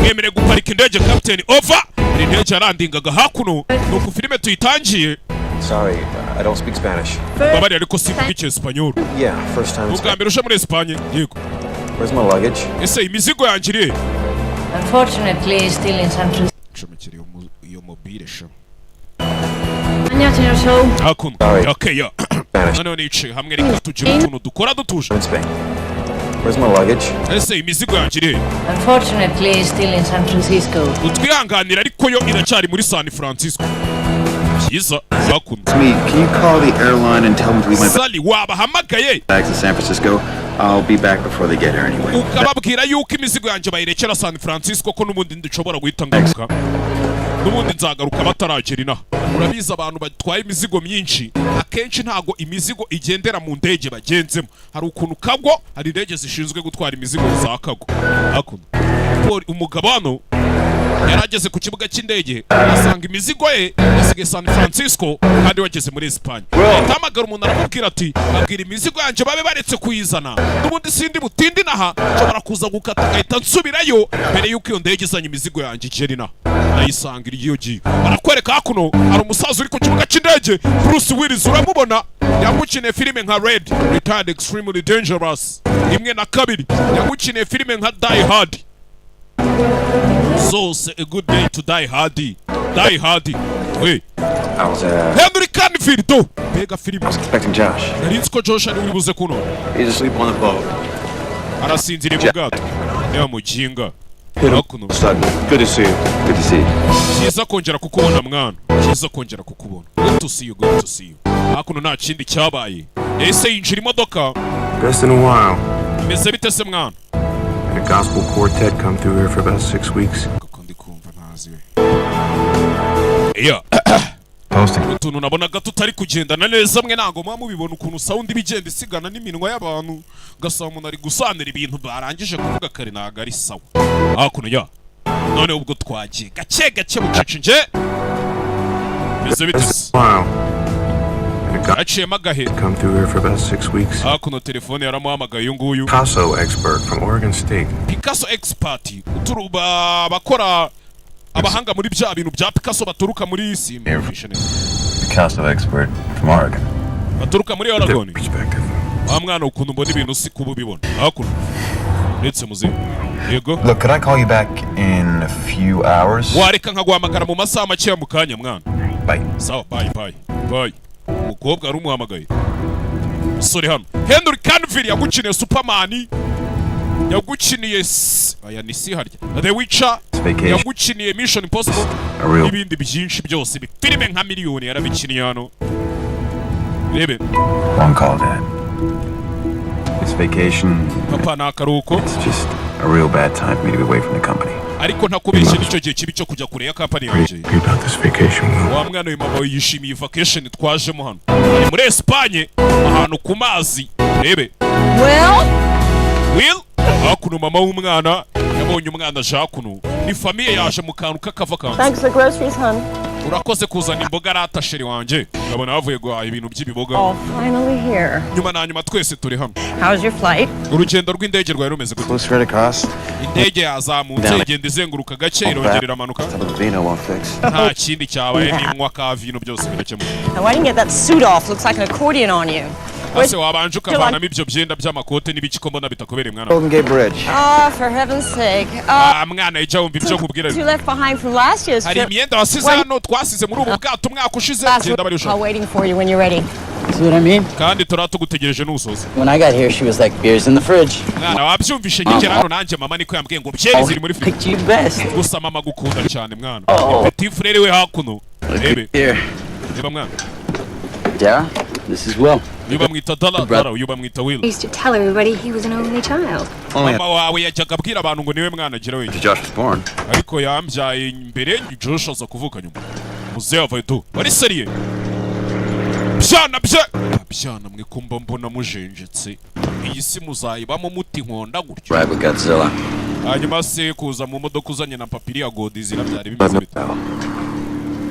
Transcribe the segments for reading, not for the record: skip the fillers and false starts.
mwemere guparika indege Captain over indege yarandingaga hakuno nuko filime tuyitangiye. Sorry, I don't speak Spanish. Babari ariko sivuga Espanyol. Yeah, first time. Ubwa mbere usha muri Espagne. Yego. Where's my luggage? Ese imizigo yanjye iri? Unfortunately, still in San Francisco. Chomekere iyo mobile sha. Anyatino show. Hakuno. Okay, yeah. None nice hamwe reka tujye utuntu dukora dutuje. Where's my luggage? Ese imizigo yanjye iri? Unfortunately, still in San Francisco. Utwihanganira ariko yo iracyari muri San Francisco. Yiza hakuno. Can you call the airline and tell them to leave my Sally wabahamagaye bags in San Francisco? I'll be back before they get here anyway. Ukababwira yuko imizigo yanjye bayirekera San Francisco ko n'ubundi ndishobora guhita ngaruka. N'ubundi nzagaruka bataragera inaha. Urabiza abantu batwaye imizigo myinshi akenshi ntago imizigo igendera mu ndege bagenzemo. Hari ukuntu kagwo hari indege zishinzwe gutwara imizigo za kagwo. Hakuno. Umugabo hano yarageze ku kibuga cy'indege asanga imizigo ye yasigaye San Francisco kandi wageze muri Espagne. Yahamagara umuntu aramubwira ati babwira imizigo yanjye babe baretse kuyizana n'ubundi sindi butindi naha nshobora kuza gukata ngahita nsubirayo mbere yuko iyo ndege izanye imizigo yanjye igera inaha. Nayisangira iyo giye barakwereka hakuno hari umusaza uri ku kibuga cy'indege Bruce Willis uramubona yamukiniye filime nka Red Retired Extremely Dangerous imwe na kabiri yamukiniye filime nka Die Hard. So a good day to die hardy. Die hardy. Wait. I was Henry Canfield too. Bega film. I was expecting Josh. Narinsko Josh ari uri buze kuno. He's asleep on the boat. Arasinzira mu bwato. Ya mujinga. Hakuno. Good to see you. Good to see you. Kiza kongera kukubona mwana. Kiza kongera kukubona. Good to see you. Good to see you. Hakuno nta kindi cyabaye. Ese yinjira imodoka. Best in a while. Meze bite se mwana? Had a gospel quartet come through here for about 6 weeks. Yeah. Posting. Utuntu nabonaga tutari kugendana neza mwe ntago mwa mubibona ukuntu sound ibigenda isigana n'iminwa y'abantu gasaba umuntu ari gusanira ibintu barangije kuvuga kare ntago ari sawa. Hakuno ya none ubwo twagiye gake gake bucece nje meze bitese. Wow. Aciye magahe. Come through here for about 6 weeks. Hakuno telefone yaramuhamagaye uyu nguyu. Picasso expert from Oregon State. Picasso expert uturuba bakora abahanga muri bya bintu bya Picasso baturuka muri isi. Picasso expert from Oregon. Baturuka muri Oregon. Perspective. Mwana ukuntu mbona ibintu si kubibona. Hakuno. Ndetse muzi. Yego. Look, could I call you back in a few hours? Wareka nkaguhamagara mu masaha make mu kanya mwana. Bye. Sawa, bye. Umukobwa ari umuhamagaye. Sorry hano. Henry Canfield yagukiniye Superman. Yagukiniye aya ni si harya. The Witcher. Yagukiniye Mission Impossible. Ibindi byinshi byose filime nka miliyoni yarabikiniye hano. Rebe. One call, Dad. This vacation. Papa nakaruko. It's just a real bad time for me to be away from the company. Ariko ntakubeshye nicyo gihe kibi cyo kujya kure ya company yaje. About this vacation. Wa mwana w'imama yishimiye vacation twajemo hano. Ari muri Espagne ahantu ku mazi. Rebe. Will hakuno mama w'umwana yabonye umwana aje hakuno ni famille yaje mu kantu kakava kantu. Thanks for groceries, hon. Urakoze kuzana imboga rata sheri wanje. Ndabona bavuye guhaha ibintu by'ibiboga. Oh, finally here. Nyuma twese turi hano. How's your flight? Urugendo rw'indege rwari rumeze gute? Close right across. Indege yazamutse igenda izenguruka gake irongerera amanuka. Nta kindi cyabaye n'inywa ka vino byose birakemuka. Now why didn't you get that suit off? Looks like an accordion on you. Ase wabanje ukavanamo ibyo byenda by'amakote n'ibiki mbona bitakubereye mwana. Golden Gate Bridge. Oh, for heaven's sake. Mwana ijya wumva ibyo nkubwira. You left behind from last year's trip. Hari imyenda wasize hano twasize muri ubu bwato umwaka ushize genda bari ushaka. I'm waiting for you when you're ready. See what I mean? Kandi turatugutegereje n'usoze. When I got here, she was like, beer's in the fridge. Mwana wabyumvishe ngikera hano nanjye mama niko yambwiye ngo byeri ziri muri fridge. Picked you best. Gusa mama gukunda cyane mwana. Petit frere we hakuno. Rebe. Reba mwana. Dara, this is Will. Yuba mwita Dara, yuba mwita Will. He used to tell everybody he was an only child. Mama wawe yajyaga abwira abantu ngo niwe mwana agira wenyine. Josh was born. Ariko yambyaye mbere Josh aza kuvuka nyuma. Muzehe avaye tu. Wari seriye. Byana mwe kumba mbona mujenjetse. Iyi si muzayibamo muti nkonda gutyo. Ride with Godzilla. Hanyuma se kuza mu modoka uzanye na papiri ya Godzilla byari bimeze bite?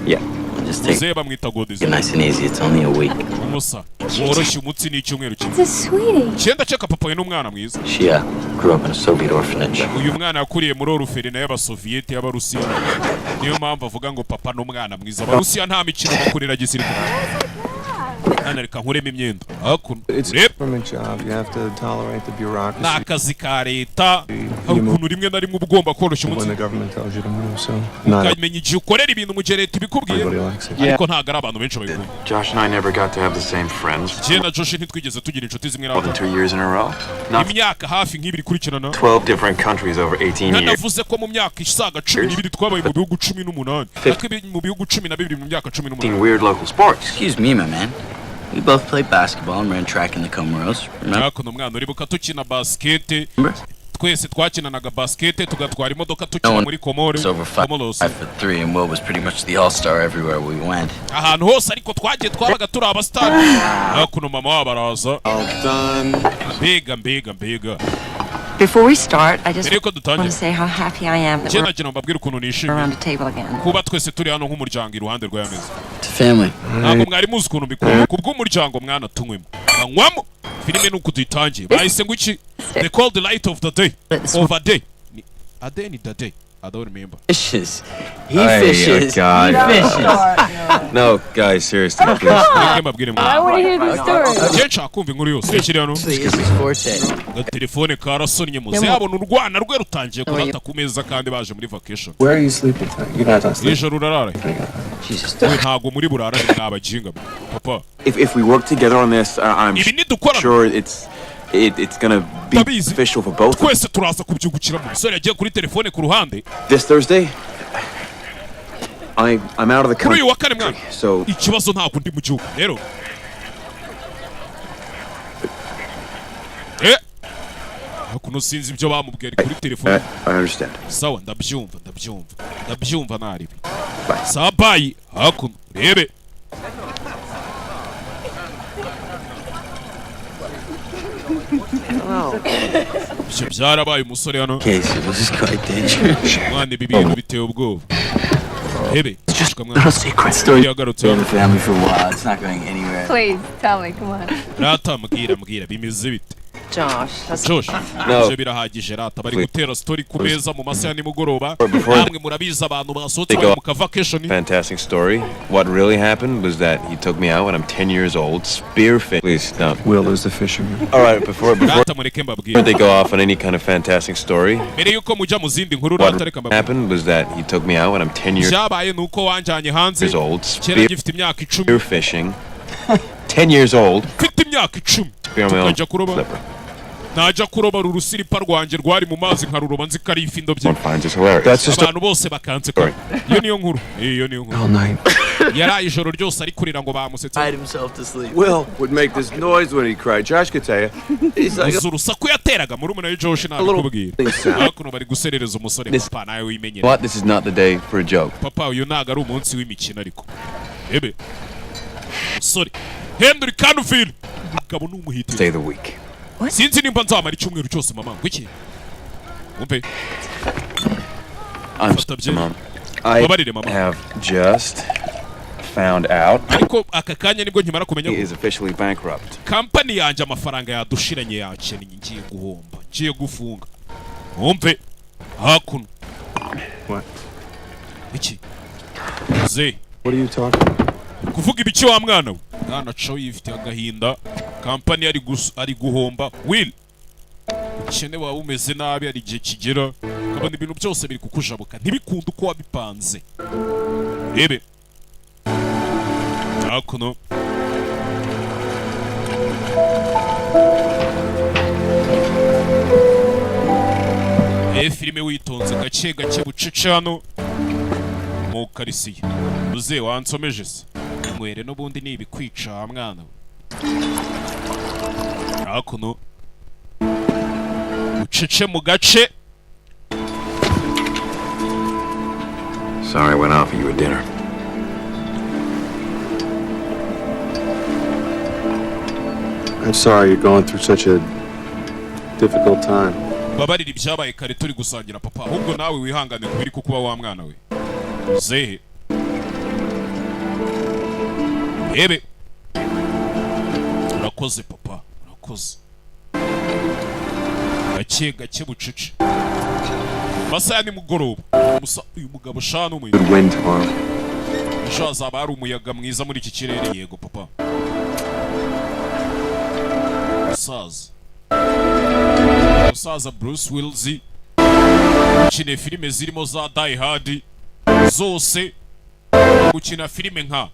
Yeah. Just take muzehe bamwita it godizo nice and easy. It's only a week. umusa woroshye umutsi n'icyumweru kimwe It's a sweetie. cyenda ceka papa we n'umwana mwiza She grew up in a Soviet orphanage. uyu mwana yakuriye muri oruferina y'abasoviyete y'abarusiya niyo mpamvu avuga ngo papa n'umwana mwiza abarusiya nta mikino bakorera gisirikare hano reka nkuremo imyenda hakuno It's a government job. You have to tolerate the ni bureaucracy akazi ka leta hari ukuntu rimwe na rimwe uba ugomba koroshya when umutsi the government tells you to move. So not ukamenya igihe ukorera ibintu mu gihe leta ibikubwiye everybody likes it. ariko ntabwo ari abantu benshi babikunda Josh and I never got to have the same friends njye na Josh ntitwigeze tugira inshuti zimwe more than n'abandi 2 years in a row. Not imyaka hafi nk'ibiri ikurikirana 12 different countries over 18 years. nanavuze ko mu myaka isaga 12 twabaye mu bihugu 18 natwe mu bihugu 12 mu myaka 18 Weird local sports. Excuse me, my man. We both played basketball and ran track in the Comoros. Remember? hakuno mwana uribuka tukina basikete twese twakinanaga basikete tugatwara imodoka No tukina one muri Komore was over Comoros 5'3", and Will was pretty much the all-star everywhere we went. ahantu hose ariko twagiye twabaga turi abasitari hakuno mama wabo araza mbega Before we start, I just mbere yuko want to dutangira say how happy I am that njye we're nagira ngo mbabwire ukuntu nishimye around the table again. kuba twese turi hano nk'umuryango iruhande rw'aya meza It's a family. ntabwo mwari muzi ukuntu mbikunda kubw'umuryango mwana tunywemo banywamo filime nuko tuyitangiye bahise ngo iki they call the light of the day of a day ni a day ni the day I don't remember Fishes. He Hey, fishes. God. He fishes. No, guys, seriously, please. mwebwe mbabwire mwana I want to hear the story. njye nshaka kumva inkuru yose rekiri hano It's his forte. agatelefone karasonnye muze yabona urwana rwe rutangiye kurata ku meza kandi baje muri vacation Where are you sleeping tonight? You're not on sleep. ijoro urarara Jesus. we ntago muri burara ni mwabajinga papa If we work together on this, I'm ibi nidukora sure it's gonna be Tabizi. official for both of us. twese turaza kubyungukiramo umusore yagiye kuri telefone ku ruhande This Thursday, I'm out of the kuri country, uyu wa kane mwana so ikibazo ntabwo ndi mu gihugu rero hakuno sinzi ibyo bamubwiye ari kuri telefone I understand. sawa ndabyumva naribi sawa bayi hakuno rebe ibyo byarabaye umusore hano Casey, this is quite dangerous. mwana ibi bintu biteye ubwoba rebe shishwa Not a mwana secret story. yagarutse In the family for a while. It's not going anywhere. Please, tell me, come on. rata mbwira bimeze bite Josh, that's Josh No. ivyo birahagije rata bari gutera story ku meza mu masaha ya nimugoroba Before- namwe murabizi abantu basohotse They bari go- mu ka vacation Fantastic story. What really happened was that he took me out when I'm 10 years old, spearfish. Please, no. Will is the fisherman. All right, before rata mureke mbabwire they go off on any kind of fantastic story, mbere yuko mujya mu zindi nkuru what rata reka mbabwire happened was that he took me out when I'm 10 years byabaye nuko wanjanye hanze old, kera gifite imyaka 10 spearfishing. 10 years old, mfite imyaka 10 spear on my own tukajya kuroba slipper. najya kuroba urusiripa rwanjye rwari mu mazi nkaruroba nzi ko ari ifindo bye One finds this hilarious. That's just abantu bose bakanseka iyo niyo nkuru iyo niyo nkuru All night. yaraye ijoro ryose ari kurira ngo bamusetse Hide himself to sleep. Will would make this noise when he cried. Josh could tell you. He's like uzi urusaku yateraga muri umuna Josh nabikubwira hakuno bari guserereza umusore papa nawe wimenyera what? This is not the day for a joke. papa uyu ntago ari umunsi w'imikino ariko ebe sorry Henry Canfield umugabo n'umuhitiro Stay the week. sinzi nimba nzamara icyumweru cyose mama ngwiki umpe I'm Fata bye. Mom. I Babarire, mama. have just found out ariko aka kanya nibwo nkimara kumenya he ko is officially bankrupt. kampani yanjye amafaranga yadushiranye yakennye ngiye guhomba ngiye gufunga umpe hakuno What? iki ze What are you talking about? kuvuga ibiki wa mwana we mwana caho yifitiye agahinda kampani ari guhomba will ukene wawe umeze nabi hari igihe kigera ukabona ibintu byose biri kukujabuka ntibikunde uko wabipanze rebe hakuno filime witonze gake gake bucece hano mu karisiye uze wansomeje se inywere n'ubundi ni ibikwica mwana hakuno bucece mu gace Sorry I went out for you at dinner. I'm sorry you're going through such a difficult time. babarira ibyabaye kare turi gusangira papa ahubwo nawe wihangane kubiri kukuba wa mwana we zehe Ebe. Urakoze papa, urakoze. Gake bucece. Masaha ni mugoroba. Uyu mugabo shana umwe. Good wind tomorrow. Ejo hazaba hari umuyaga mwiza muri iki kirere, yego papa. Musaza Bruce Willis gukina filime zirimo za Die Hard zose, gukina filime nka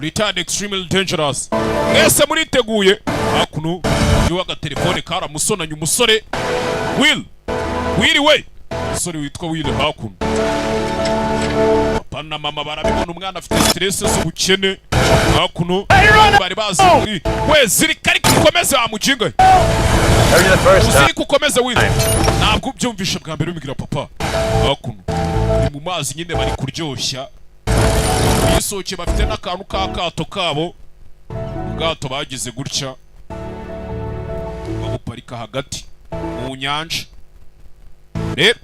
Return Extremely Dangerous. Mwese muriteguye? Hakuno yuwaga telefone karamusonanye umusore Will we umusore witwa Will hakuno. Papa na mama barabibona umwana afite stress z'ubukene hakuno, bari bazi we zirikari kukomeze amujinga ziri kukomeze Will. Ntabwo byumvisha bwa mbere umigira papa hakuno ni mu mazi nyine bari kuryoshya yisoke, bafite n'akantu k'akato kabo, ubwato bagize gutya babuparika hagati mu nyanja. Rero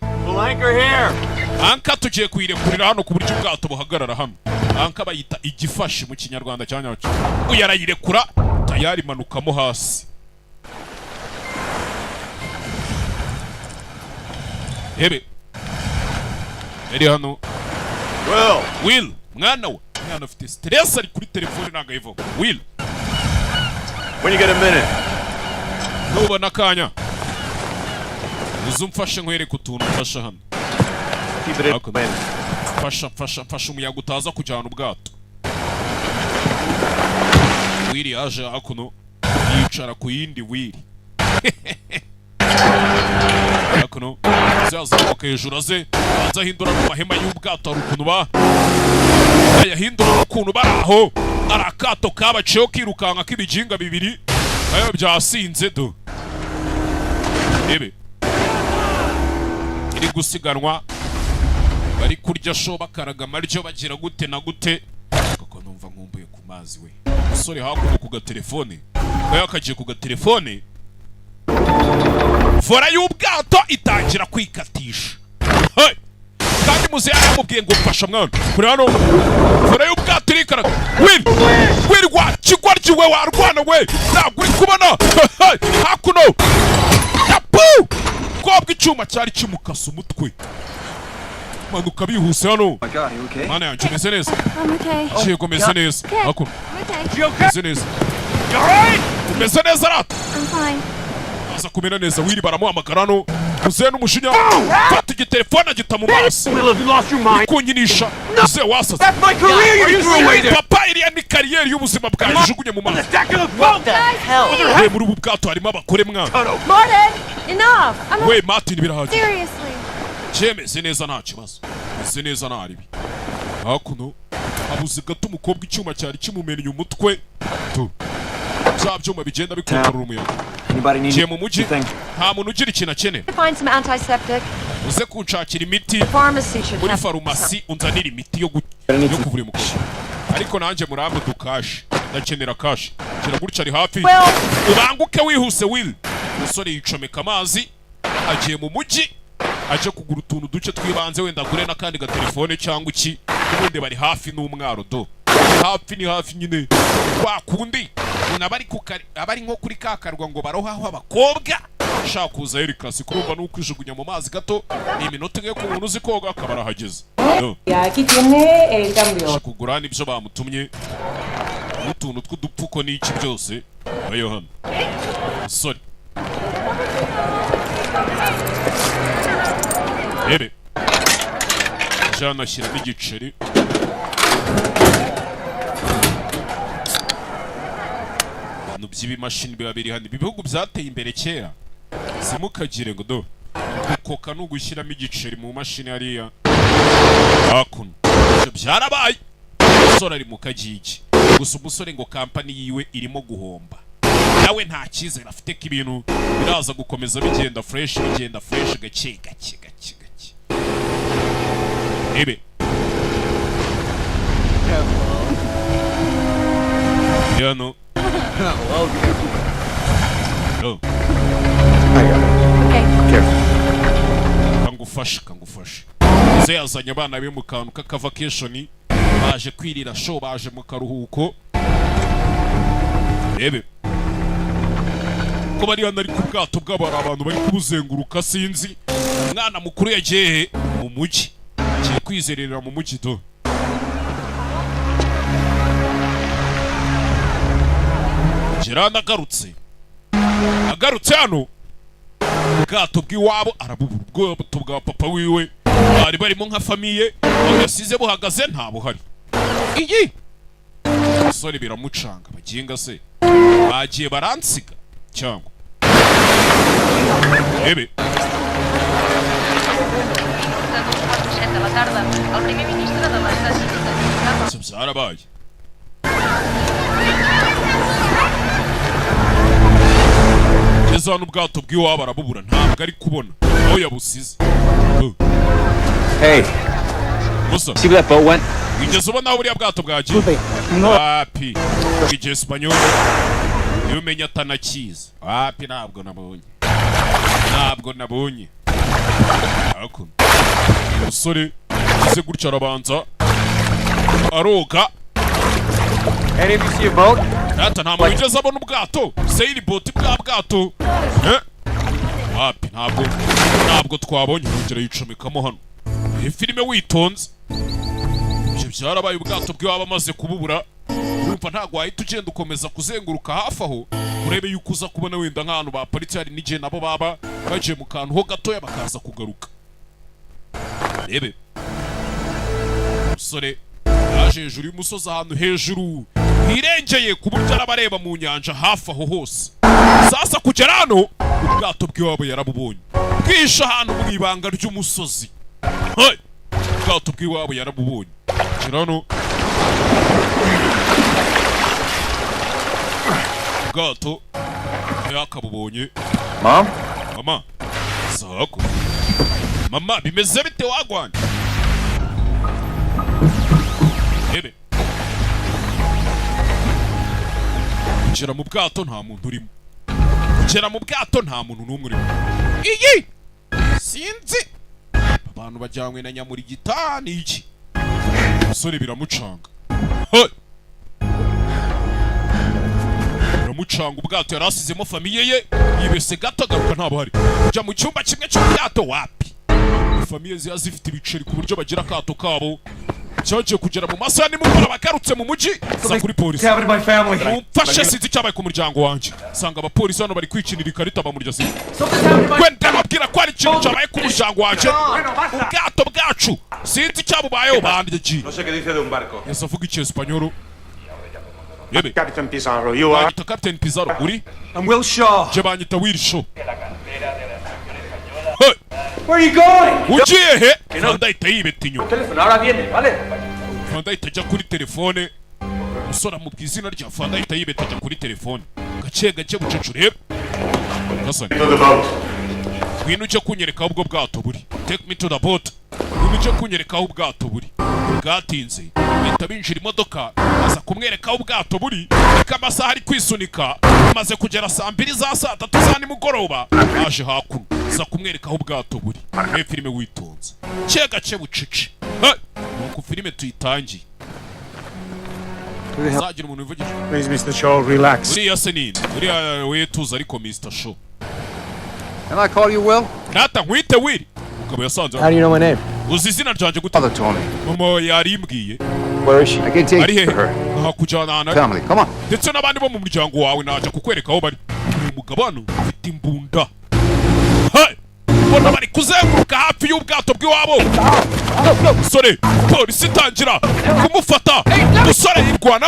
anka tugiye kuyirekurira hano ku buryo ubwato buhagarara hano. Anka bayita igifashi mu kinyarwanda cya nyacyo. Uyarayirekura tayari manukamo hasi. Ebe eri hano Will mwana we, mwana afite stress ari kuri telefone nagayivo. Will, When you get a minute. nubona kanya uzumfashe nkwereke utuntu mfasha hano. Keep it in. Fasha umuyaga utaza kujyana ubwato. Will yaje hakuno yicara ku yindi Will. Hakuno zazamuka hejuru aze azahindura mu mahema y'ubwato ari ukuntu ayahindura ukuntu baraho arakato kabaciyeho kirukanka k'ibijinga bibiri ayo byasinze do. Ebe iri gusiganwa bari kurya sho bakaraga amaryo bagira gute na gute, kuko numva nkumbuye ku mazi we. Umusore hakuno ku gatelefone kaya kagiye ku gatelefone, fora y'ubwato itangira kwikatisha. Hey! Kandi muze yaramubwiye ngo mfasha mwana kuri hano fora y'ubwato irikaraga. Will wa kigwaryi we warwana we, ntabwo uri kubona hakuno yapu kobwa icyuma cyari kimukasa umutwe. Manuka bihuse hano. Mana yanjye umeze neza? I'm okay. Yego umeze neza hakuno. I'm okay. Umeze neza? Umeze neza rata? I'm fine. Aza kumena neza Will baramuhamagara hano muze n'umushinya fata igitelefone agita mu maso kunyinisha muze wasaze. Papa iriya ni kariyeri y'ubuzima bwawe ijugunye mu maso. We muri ubu bwato harimo abakore mwana. Martin, enough. I'm We Martin birahagije. seriously. Meze neza nta kibazo. Meze neza nta ribi. Hakuno abuze gato umukobwa icyuma cyari kimumennye umutwe. Tu bya byuma bigenda bikontorora umuyaga. Ngiye mu mujyi nta muntu ugira ikintu akeneye. Find some antiseptic. Uze kunshakira imiti Pharmacy should muri have farumasi unzanira imiti yo kuvura umukobwa. Ariko nanjye murambe dukashi ndakenera kashi. Kira gutya ari hafi. Ubanguke wihuse Will. Umusore yicomeka amazi agiye mu mujyi aje kugura utuntu duce twibanze, wenda agure n'akandi gatelefone cyangwa iki. Ubundi bari hafi n'umwaro do. Ni hafi nyine kwa kundi abari nko kuri kakarwa ngo barohaho abakobwa shaka kuza Eric Classic urumva nuko ijugunya mu mazi gato ni iminota imwe ku muntu uzi koga akaba arahageze. Aquí tiene el cambio. Kugura n'ibyo bamutumye n'utuntu tw'udupfuko n'iki byose ayo hano. Sorry. Ebe jana shyira n'igiceri. By'ibimashini biba biri hano. Ibihugu byateye imbere kera simukagire ngo do gukoka no gushyiramo igiceri mu mashini hariya hakuno ibyo byarabaye. Umusore ari mu kagigi gusa umusore ngo kampani yiwe irimo guhomba, nawe nta cyizere afite ko ibintu biraza gukomeza bigenda fresh gake. Ebe yano no. Kangufashe. Ze yazanye abana be mu kantu k'aka vacation baje kwirira show, baje mu karuhuko. Rebe ko bari hano ari ku bwato bw'abari abantu bari kubuzenguruka, sinzi umwana mukuru yagiye mu mujyi, agiye kwizerera mu mujyi do. Gerard agarutse hano ubwato bw'iwabo, arabubura ubwato bwa papa wiwe bari barimo nka famiye, aho yasize buhagaze nta buhari. Iyi sore biramucanga, baginga se bagiye baransiga cyangwa ebe byarabaye. Keza hano ubwato bw'iwabo arabubura, ntabwo ari kubona aho yabusize. Hey, Musa, see where that boat went? wigeze ubona aho buriya bwato bwagiye? Wapi, Agasobanuye iyo umenya atanakiza. Wapi, ntabwo nabonye. Ariko umusore uze gutya arabanza aroga. Any of you see a boat? Ata nta muntu wigeze abona ubwato, sailboat bwa bwato. Wapi, ntabwo twabonye. Urugero yicomekamo hano. Iyi filime witonze, ibyo byarabaye. Ubwato bw'iwabo amaze kububura, urumva ntabwo wahita ugenda ukomeza kuzenguruka hafi aho urebe yuko uza kubona wenda nk'ahantu baparitse, hari n'igihe nabo baba bagiye mu kantu ho gatoya bakaza kugaruka. Rebe umusore yaje hejuru y'umusozi, ahantu hejuru hirengeye ku buryo arabareba mu nyanja hafi aho hose. Sasa kugera hano ubwato bw'iwabo yarabubonye, bwisha ahantu mu ibanga ry'umusozi. Ubwato bw'iwabo yarabubonye. Kugera hano ubwato yakabubonye. Mama sako, mama bimeze bite wagwanye? Ebe kugera mu bwato nta muntu urimo, kugera mu bwato nta muntu n'umwe urimo. Iyi sinzi abantu bajyanywe na nyamurigita ni iki? Umusore biramucanga, biramucanga. Ubwato yari asizemo famiye ye, yibese gato agaruka nta buhari. Kujya mu cyumba kimwe cy'ubwato, wapi, famiye ziba zifite ibiceri ku buryo bagira akato kabo. Cyagiye kugera mu masaha nimugoroba, bagarutse mu mujyi za kuri polisi. Mumfashe, sinzi icyabaye ku muryango wanjye. Sanga abapolisi hano bari kwikinira ikarita bamurya sinzi. Kwenda babwira ko ari ikintu cyabaye ku muryango wanjye, ubwato bwacu sinzi icyabubayeho. Bandye ki yasa avuga Icyesipanyoro. Yebe Captain Pizarro, you are? banyita Captain Pizarro. Uri? I'm Will Shaw. Je banyita Will Shaw. Where are you going? Ugiye he? Fanda ahita yibeta inyuma. Teléfono, ahora viene, ¿vale? Fanda ahita ajya kuri telefone. Umusore amubwira izina rya Fanda, ahita yibeta ajya kuri telefone. Gake bucece urebe. Gasani, ngwino ujye kunyereka aho ubwo bwato buri. Take me to the boat. Ngwino ujye kunyereka aho ubwato buri. Bwatinze bahita binjira imodoka, aza kumwereka aho ubwato buri. Reka amasaha ari kwisunika, amaze kugera saa 2 za saa 3 za nimugoroba, aje hakuno aza kumwereka aho ubwato buri. Reba filime witonze, gake bucece. Nuko filime tuyitangiye. Zagira umuntu uvugisha. Please, Mr. Shaw, relax. Uriya se nini? Uriya wetuza ariko Mr. Shaw. Can I call you Will? Nata nkwite Will. Ukaba yasanze. How do you know my name? Uzi izina ryanjye gute? Father told me. Mama yarimbwiye. Where is she? I can take Ari you hehe? to her. Nkakujyana na Family, come on. ndetse n'abandi bo mu muryango wawe najya kukwereka aho bari. Uyu mugabo hano ufite imbunda. Mbona bari kuzenguruka hafi y'ubwato bw'iwabo. Sore, polisi itangira kumufata. Umusore yirwana.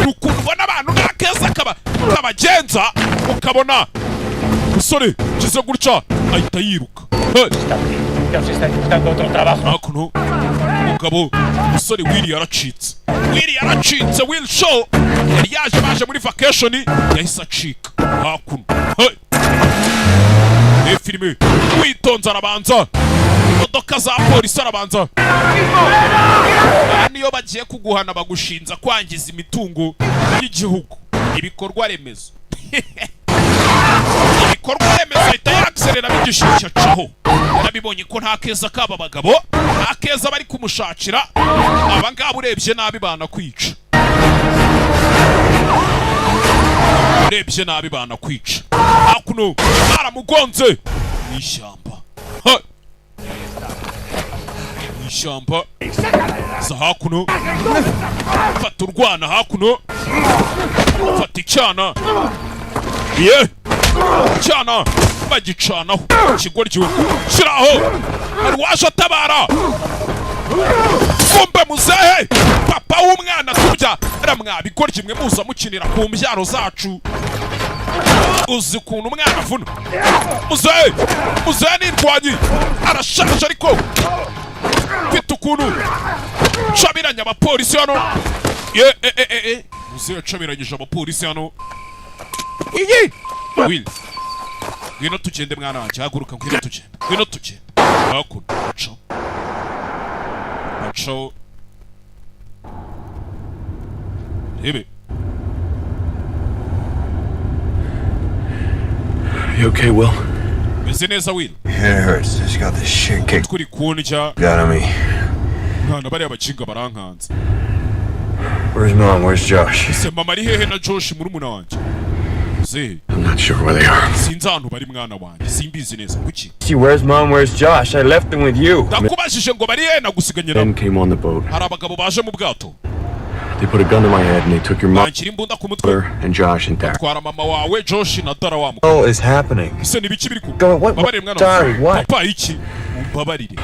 Ukuntu ubona abantu n'akeza kabagenza, ukabona umusore kize gutya ahita yiruka. Hakuno umugabo umusore Will yaracitse. Will Shaw yari yaje baje muri vacation, yahise acika hakuno. Iyi filime witonze arabanza, imodoka za polisi arabanza. Niyo bagiye kuguhana bagushinza kwangiza imitungo y'igihugu, ibikorwa remezo. ibikorwa remezo ahita yakserera bigishisha caho. Yarabibonye ko nta keza kaba bagabo, nta keza bari kumushakira. Aba ngabo urebye nabi bana kwica. Urebye nabi bana kwica. Hakuno baramugonze n'ishyamba. Ishyamba za hakuno. Fata urwana hakuno. Fata icyana. Ye cyana bagicanaho kigoryiwe shiraho ari waje atabara kumbe muzehe papa w'umwana tubya ramwabigoryi mwe muza mukinira ku mbyaro zacu uzi kuntu umwana avuna muzehe nirwanyi arashaje ariko mfite ukuntu cabiranya abapolisi hano muzehe cabiranyije abapolisi hano. Iyi Will ngwino tugende mwana wanjye haguruka ngwino tugende hakuno macho rebe. You okay, Will? Meze neza Will? Yeah, it hurts. Just got this shit kicked Turi kunja out of me. Mwana bari abacinga barankanze. Where's Mom? Where's Josh? Se mama ari hehe na Josh murumuna wanjye? I'm not sure where they are. Sinzi ahantu bari mwana wanjye, simbizi neza kuki. See, where's Mom? Where's Josh? I left them with you. Ndakubajije ngo bari hehe nagusiganye nabo. Men came on the boat. Hari abagabo baje mu bwato. They put a gun to my head and they took your Banshyira imbunda ku mutwe. mother and Josh and Dad. Twara mama wawe Josh na Dara wa What all is happening? Se nibiki biri ku. Go, what? Babarire mwana Sorry, wanjye. what? Papa iki? Umbabarire.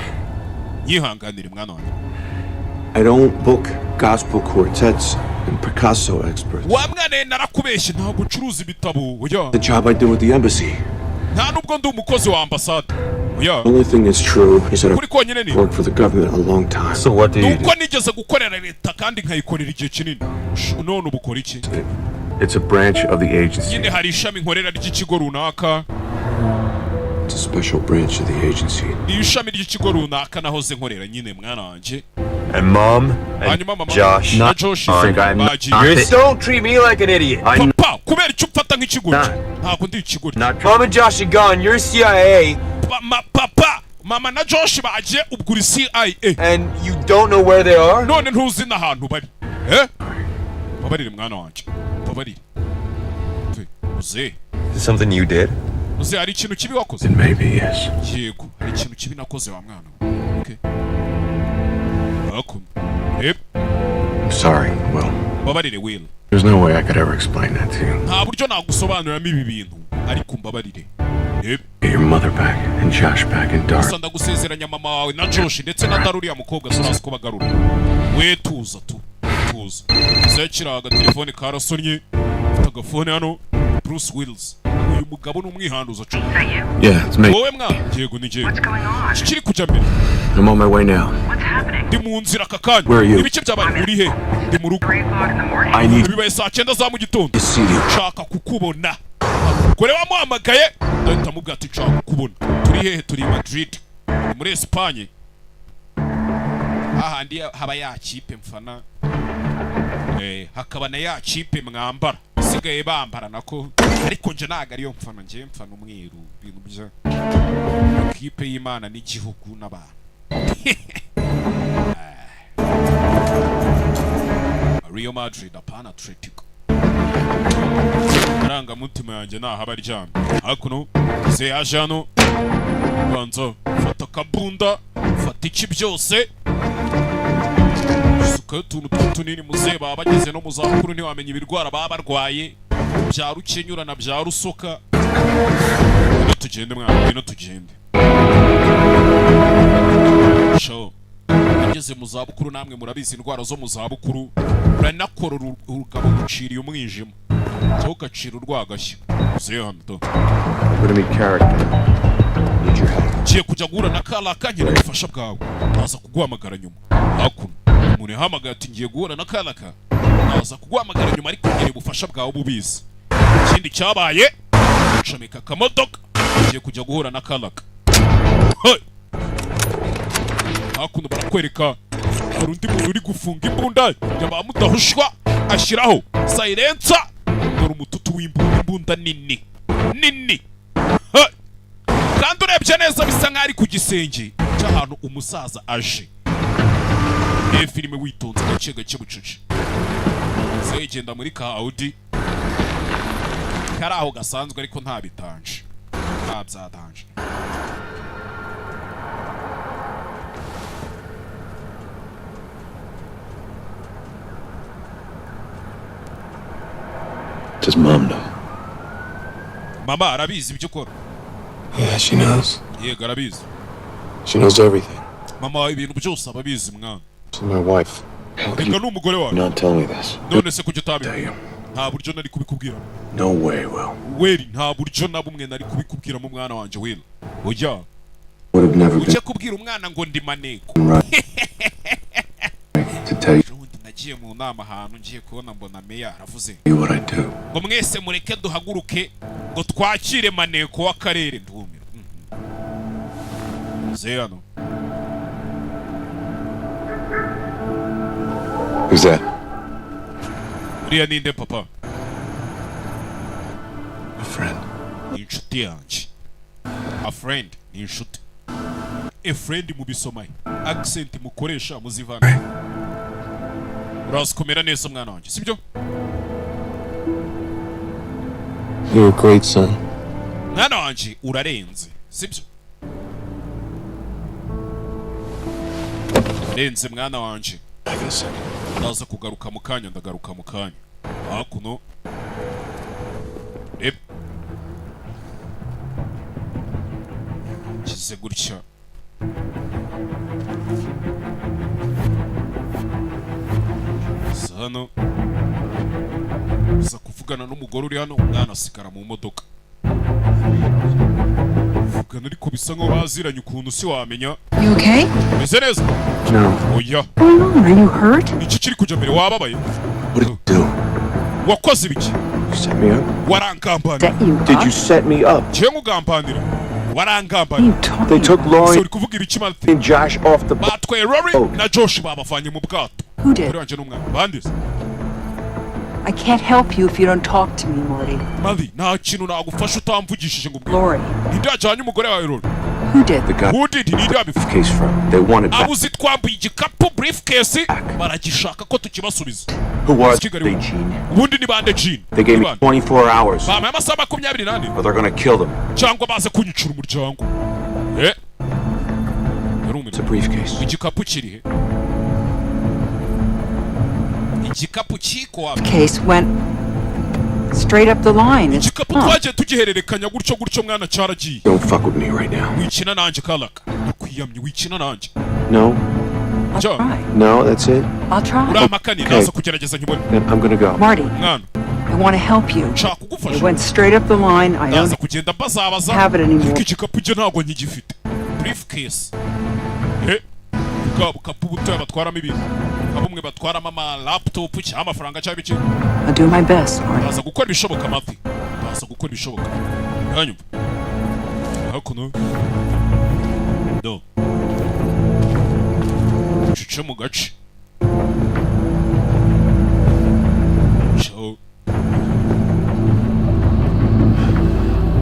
Yihanganire mwana wanjye. I don't book gospel quartets and Picasso experts. Wa mwana narakubeshye ntabwo ucuruza ibitabo. Oya. The job I do with the embassy. Nta nubwo ndi umukozi wa ambasade. Oya. The only thing that's true is that Kuri konyine ni. I've worked for the government a long time. So what do you do? Nuko nigeze gukorera leta kandi nkayikorera igihe kinini. None ubukora iki? It's a branch of the agency. Nyine hari ishami nkorera ry'ikigo runaka. It's a special branch of the agency. Ni ishami ry'ikigo runaka nahoze nkorera nyine mwana wanjye. And Mom Hanyuma mama Josh. na Josh You don't treat me like an idiot. Papa kubera icyo ufata nk'ikigoryi. Ntabwo ndi ikigoryi. Mom and Josh are gone. You're CIA. Papa mama na Josh bagiye ubwo uri CIA. And you don't know where they are? None ntuzi n'ahantu bari. Babarire mwana wanjye. Babarire. Uze. Is something you did? Uze hari ikintu kibi wakoze? Maybe yes. Yego, hari ikintu kibi nakoze wa mwana. Okay. Welcome. I'm sorry, Will. Babarire Will. There's no way I could ever explain that to you. Nta buryo nagusobanuriramo ibi bintu ariko mbabarire. Get your mother back and Josh back and Dar. Gusa ndagusezeranya mama wawe na Josh ndetse na Dar uriya mukobwa zurazi ko bagarura. We tuza. Zekira agatelefone karasonye. Ufite agafone hano. Bruce Wills. Uyu mugabo n'umwihanduza cyo. Yeah, it's me. Wowe mwa yego ni je. Kiri kujya mbere. I'm on my way now. Ndi mu nzira kakanya. Where are you? Ibice byabaye uri he? Ndi mu rugo. I need Bibaye saa 9 za mu gitondo. to see you. Nshaka kukubona. Kore wamuhamagaye. Ndahita mubwira ati nshaka kukubona. Turi hehe? Turi Madrid. Muri Espagne. Ahandi haba ya kipe mfana. Hakaba na ya kipe mwambara. Sigaye bambara nako. Ariko nje naga ariyo mfana nje mfana umweru. Ibintu bya. Kipe y'Imana n'igihugu n'abantu. Real Madrid apana Atletico. Aranga mutima yanjye nahaba aryamye. Hakuno se yaje hano. Banza fata kabunda, fata iki byose. Suka utuntu tunini muze baba bageze no muzakuru ntiwamenya ibirwara baba barwaye. Bya rukenyura na bya rusoka. Ngwino tugende mwana, ngwino tugende. Show. Ageze mu zabukuru namwe murabizi indwara zo mu zabukuru uranakora urugabo guciriye umwijima cyo gacira urwagashya uze hano to kiye kujya guhura na kala kanyira ubufasha bwawe naza kuguhamagara nyuma hakuno umuntu yahamagaye ati ngiye guhura na kala ka naza kuguhamagara nyuma ariko ngiye ubufasha bwawe bubizi ikindi cyabaye ucomeka akamodoka ngiye kujya guhura na kala ka hakuno barakwereka hari undi muntu uri gufunga imbunda yaba mudahushwa ashyiraho silencer dore umututu w'imbunda nini kandi urebye neza bisa nk'aho ari ku gisenge cy'ahantu umusaza aje. Filime witonze gake gake bucece. Zegenda muri ka Audi kari aho gasanzwe ariko nta bitanje, nta byadanje. Does Mom know? Mama arabizi ibyo ukora. Yeah, she knows. Yego arabizi. She knows everything. Mama ibintu byose ababizi mwana. She's my wife. Reka n'umugore wawe. Not tell me this. None se kujya utabimbwira? Nta buryo nari kubikubwira. No way, Will. Weri nta buryo na bumwe nari kubikubwira mu mwana wanje Will. Oya. Would have never been Uje kubwira umwana ngo ndi maneko. right to tell you Nagiye mu nama ahantu ngiye kubona mbona meya aravuze what I do. ngo mwese mureke duhaguruke ngo twakire maneko w'akarere. Ndumira. Zeyano. Who's that? Uriya ninde papa? A friend. Inshuti yanjye. A friend ni inshuti. A friend mu bisomaye. Accent mukoresha muzivana. Urazi kumera neza mwana wanjye, sibyo? You're a great son. Mwana wanjye urarenze, sibyo? Renze mwana wanjye. Ndaza kugaruka mu kanya, ndagaruka mu kanya. Hakuno. Rep. Kize gutya. Hano uza kuvugana n'umugore uri hano, umwana asigara mu modoka. Vugana ariko bisa nkaho baziranye ukuntu si wamenya. You okay? Meze neza? No. Oya. What's going on? Are you hurt? Iki kiri kujya mbere wababaye? What did you do? Wakoze ibiki? You set me up? Warangambanira. Set you Did up? you set me up? Ciye ngugambanira. Warangambanira. What are you talking They took Laurie Uri kuvuga ibiki Martin? and Josh off the boat. Batwaye Rory na Josh babavanye mu bwato. Who did? Kuri wanje n'umwana. Bandise. I can't help you if you don't talk to me, Morty. Mali, nta kintu nagufasha utamvugishije ngo mbwira. Laurie, Ninde yajyanye umugore wawe Rory? who did? The guy Who did? Ninde yabivuze? case from. They wanted back. Abuzi twambuye igikapu briefcase baragishaka ko tukibasubiza. Who was Kigali they, we. Gene? Ubundi ni bande Gene. They gave Ni me bande. 24 hours, Bamaye amasaha 24 or they're gonna kill them. cyangwa baze kunyicira umuryango. It's a briefcase. Igikapu kiri he? Igikapu kiko wapi? Case went straight up the line. It's Igikapu huh. twagiye tugihererekanya gutyo gutyo mwana cyaragiye. Don't fuck with me right now. Wikina nanje Kalaka. Nakwiyamye wikina nanje. No? I'll Joe. try. No, that's it? I'll try. Uramakani Okay. naza kugerageza nkibone. Then I'm gonna go. Marty, Mwana, I want to help you. nshaka It kugufasha. went straight up the line. I Naza don't kugenda mbazabaza. have it anymore. Iki gikapu je ntabwo nkigifite. Briefcase. Bwa bukapu butoya batwaramo ibintu. Abumwe batwaramo ama laptop cyangwa amafaranga cyangwa iki. I'll do my best, Marty. Baza gukora ibishoboka Mati. Baza gukora ibishoboka. Hanyuma. Hakuno. Do. Cuce mu gace. Ciao.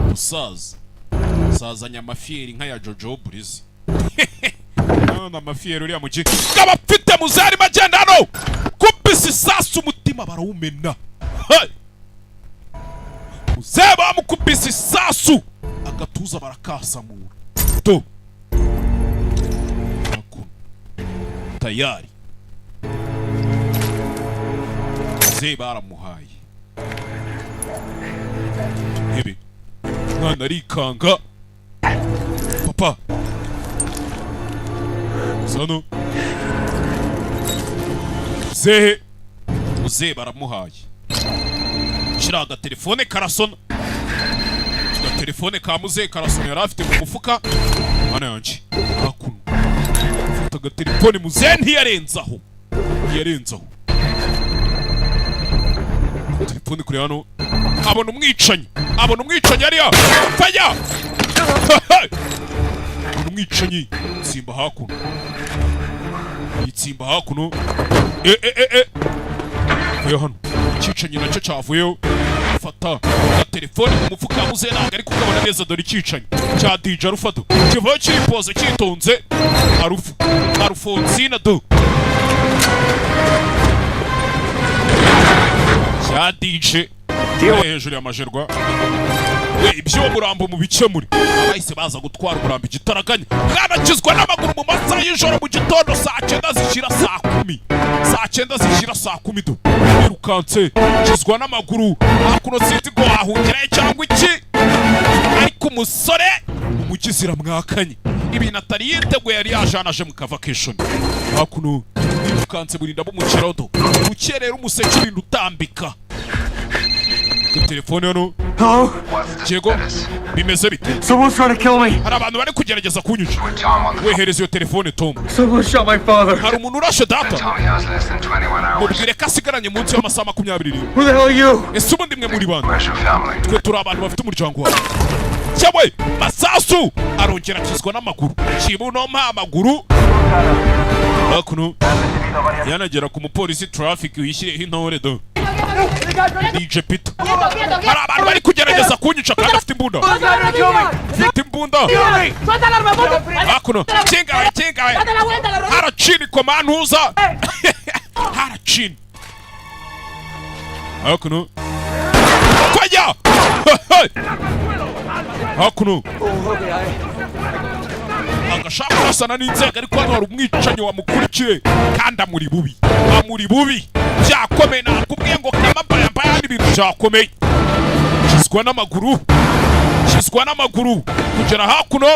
Musaza. Sazanya amafiyeri nka ya Jojo Burizi. None amafiyeri uriya mugi. Kaba mfite muzari magenda hano. Kubisa isasu umutima barawumena. Hey! Muzee bamukubise isasu agatuza barakasamura. Do. Tayari. Muzee baramuhaye. Ibi. Mwana arikanga. Papa. Sano. Muzee baramuhaye. Shira agatelefone karasona. Agatelefone ka muzee karasona yari afite mu mufuka. Mana yanje. Hakuno. Fata agatelefone muzee ntiyarenzaho. Ntiyarenzaho. Telefone kuri hano. Abona umwicanyi. Abona umwicanyi ariya. Faya. Abona umwicanyi. Simba hakuno. Itsimba hakuno. Faya hano. Ikicanyi nacyo cyavuyeho. afata agatelefone mu mufuka muze ntabwo ari kukabona neza dore icicanye cya DJ Arufado kivaho kiripoze cyitonze Arufonsina do cya DJ hejuru y'amajerwa we ibyo murambo mu bikemure abahise baza gutwara umurambo igitaraganya bwanakizwa n'amaguru mu masaha y'ijoro mu gitondo saa 9 zishira saa 10 saa 9 zishira saa 10 do birukanse kizwa n'amaguru hakuno sinzi ngo ahungiraye cyangwa iki ariko umusore umugizira mwakanye ibintu atari yiteguye yari yajanaje mu vacation hakuno birukanse burinda bo mu kirodo ukerera umuseke ibintu utambika telefone hano Diego bimeze bite Someone's trying to kill me. hari abantu bari kugerageza kunyica wehereza iyo telefone Tom Someone shot my father. hari umuntu urashe data mubwire ko asigaranye munsi y'amasaha 20 Who the hell are you? ese ubundi mwe muri bande twe turi abantu bafite umuryango wawe cyawe masasu arongera akizwa n'amaguru kibuno amaguru hakuno yanagera ku mupolisi traffic yishyireho intore do DJ Peter hari abantu bari kugerageza kunyica kandi afite imbunda hakuno kingawe haracini komantuza haracini hakuno kwajya hakuno agashaka kurasana n'inzego ariko hano hari umwicanyi wamukurikiye kandi amuri bubi byakomeye nakubwiye ngo kamabaya n'ibintu byakomeye kizwa n'amaguru kugera hakuno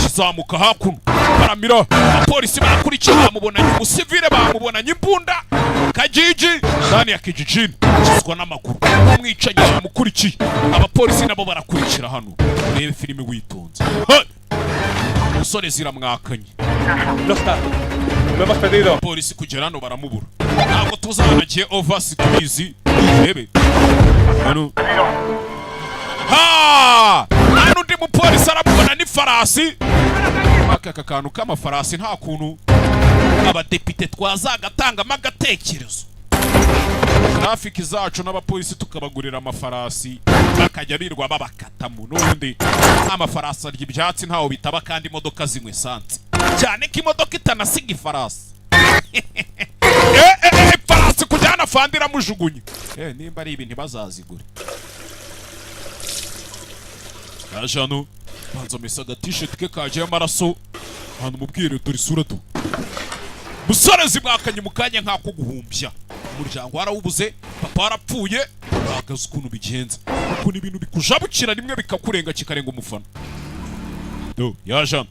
kizamuka hakuno baramira abapolisi bakurikiye bamubonanye umusivile bamubonanye imbunda kajiji ndani ya kijijini kizwa n'amaguru umwicanyi wamukurikiye abapolisi nabo barakurikira hano urebe filime witonze umusore ziramwakanye polisi kugera hano baramubura ntabwo tuzanagiye ovasi tubizi rebe hano hano undi mupolisi aramubona n'ifarasi aka kantu k'amafarasi nta kuntu abadepite twazagatangamo agatekerezo trafiki zacu n'abapolisi tukabagurira amafarasi bakajya birwa babakatamo n'ubundi amafarasi arya ibyatsi ntaho bitaba kandi imodoka zinywe esanse cyane ko imodoka itanasiga ifarasi farasi kujyana fandira mujugunye nimba ari ibintu bazazigure yaje hano banzomesa agatisheti ke kaje amaraso hano mubwire dore isura do musore zimwakanye mu kanya nk'ako guhumbya umuryango warawubuze papa warapfuye bahagaze ukuntu bigenza ukuntu ibintu bikujabukira rimwe bikakurenga kikarenga umufana do yaje hano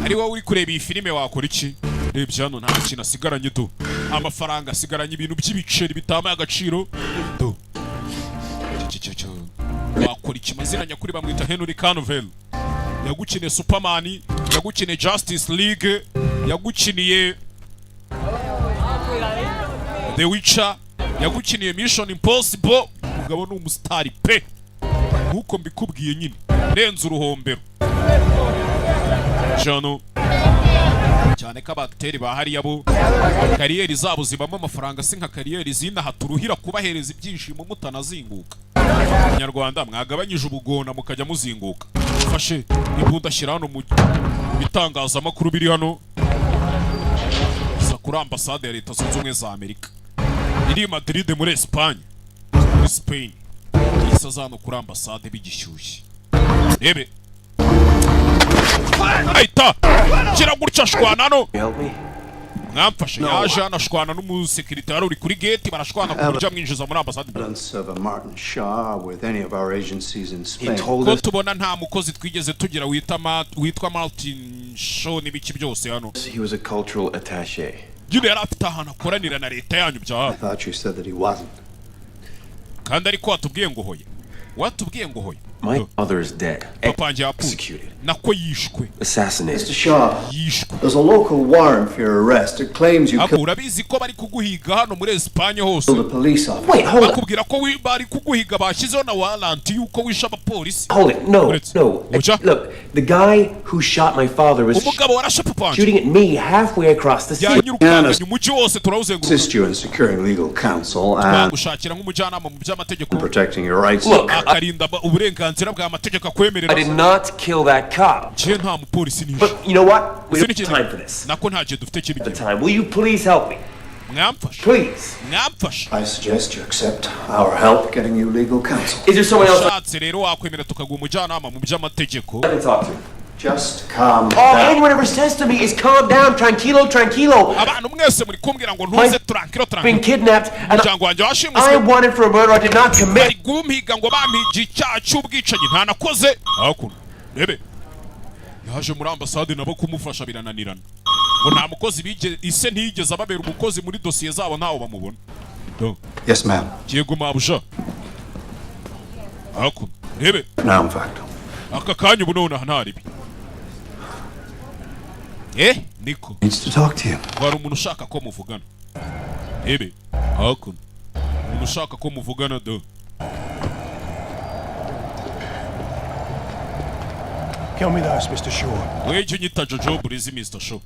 ari wowe uri kureba iyi filime wakora iki rebye hano nta kintu asigaranye do amafaranga asigaranye ibintu by'ibiceri bitamaye agaciro do wakora iki mazina nyakuri bamwita Henry Cavill yagukiniye Superman yagukiniye Justice League yagukiniye The Witcher yagukiniye Mission Impossible umugabo ni umustar pe nkuko mbikubwiye nyine renza uruhombero jano cyane ko abakteri bahari yabo kariyeri zabo zibamo amafaranga si nka kariyeri zina haturuhira kubahereza ibyishimo mutanazinguka Nyarwanda mwagabanyije ubugona mukajya muzinguka fashe imbunda shyira hano mu bitangazamakuru biri hano kuri ambasade ya Leta Zunze Ubumwe za Amerika iri Madrid muri Espagne muri Spain isazano kuri ambasade bigishyushye rebe aita kira gutya shwana no mwamfashe yaje anashwana n'umusekretari uri kuri gate barashwana kuburyo mwinjiza muri ambasade ko tubona nta mukozi twigeze tugira witwa Martin Shaw n'ibiki byose hano He was a cultural attaché. Yule yari afite ahantu akoranira na leta yanyu bya I thought you said that he wasn't. kandi ariko watubwiye ngo hoye My father is dead. Papa wanjye yapfuye. Executed. Nako yishwe. Assassinated. Mr. Shaw, Yishwe. there's a local warrant for your arrest. It claims you Ako killed urabizi ko bari kuguhiga hano muri Espanye hose. a police officer. Wait, hold it. Bakubwira ko bari kuguhiga bashyizeho na warrant yuko wishe abapolisi. Hold it. No, Uretse. no. Uja? Look, the guy who shot my father was Umugabo warashe papa wanjye. shooting at me halfway across the sea. Yanyirukanye umujyi wose turawuzenguruka. Assist you in securing legal counsel and Twagushakira nk'umujyanama mu by'amategeko. protecting your rights. Look, Akarinda uburenganzira bwa amategeko akwemerera. I did not kill that cop. Je nta mupolisi nishe. But you know what? We don't Sinigeze- have time for this. Nako nta gihe dufite The kibi. time. Will you please help me? Mwamfashe. Please. Mwamfashe. I suggest you accept our help getting you legal counsel. Is there someone else Ushatse rero wakwemera tukaguha umujyanama mu by'amategeko. I can talk to? Just calm All down. anyone ever says to me is calm down, tranquilo, tranquilo. Abantu mwese muri kumbwira ngo ntuze turankiro Been turankiro. kidnapped and Umuryango wanjye I washimuswe. am wanted for a murder I did not commit. Bari gumpiga ngo bampige icyaha cy'ubwicanyi nta nakoze. Hakuno. Rebe. Yaje muri ambasade nabo kumufasha birananirana. Ngo nta mukozi ise ntiyigeze ababera umukozi muri dosiye zabo ntawo bamubona. Yes, ma'am. Yego mabuja. Hakuno. Rebe. Now, in fact. Aka kanya ubu none ntaribi. Niko. Needs to talk to you. Hari umuntu ushaka ko muvugana. Rebe. Hakuno. Umuntu ushaka ko muvugana do. Kill me those, Mr. Shaw. Weje unyita Jojo Breeze Mr. Show.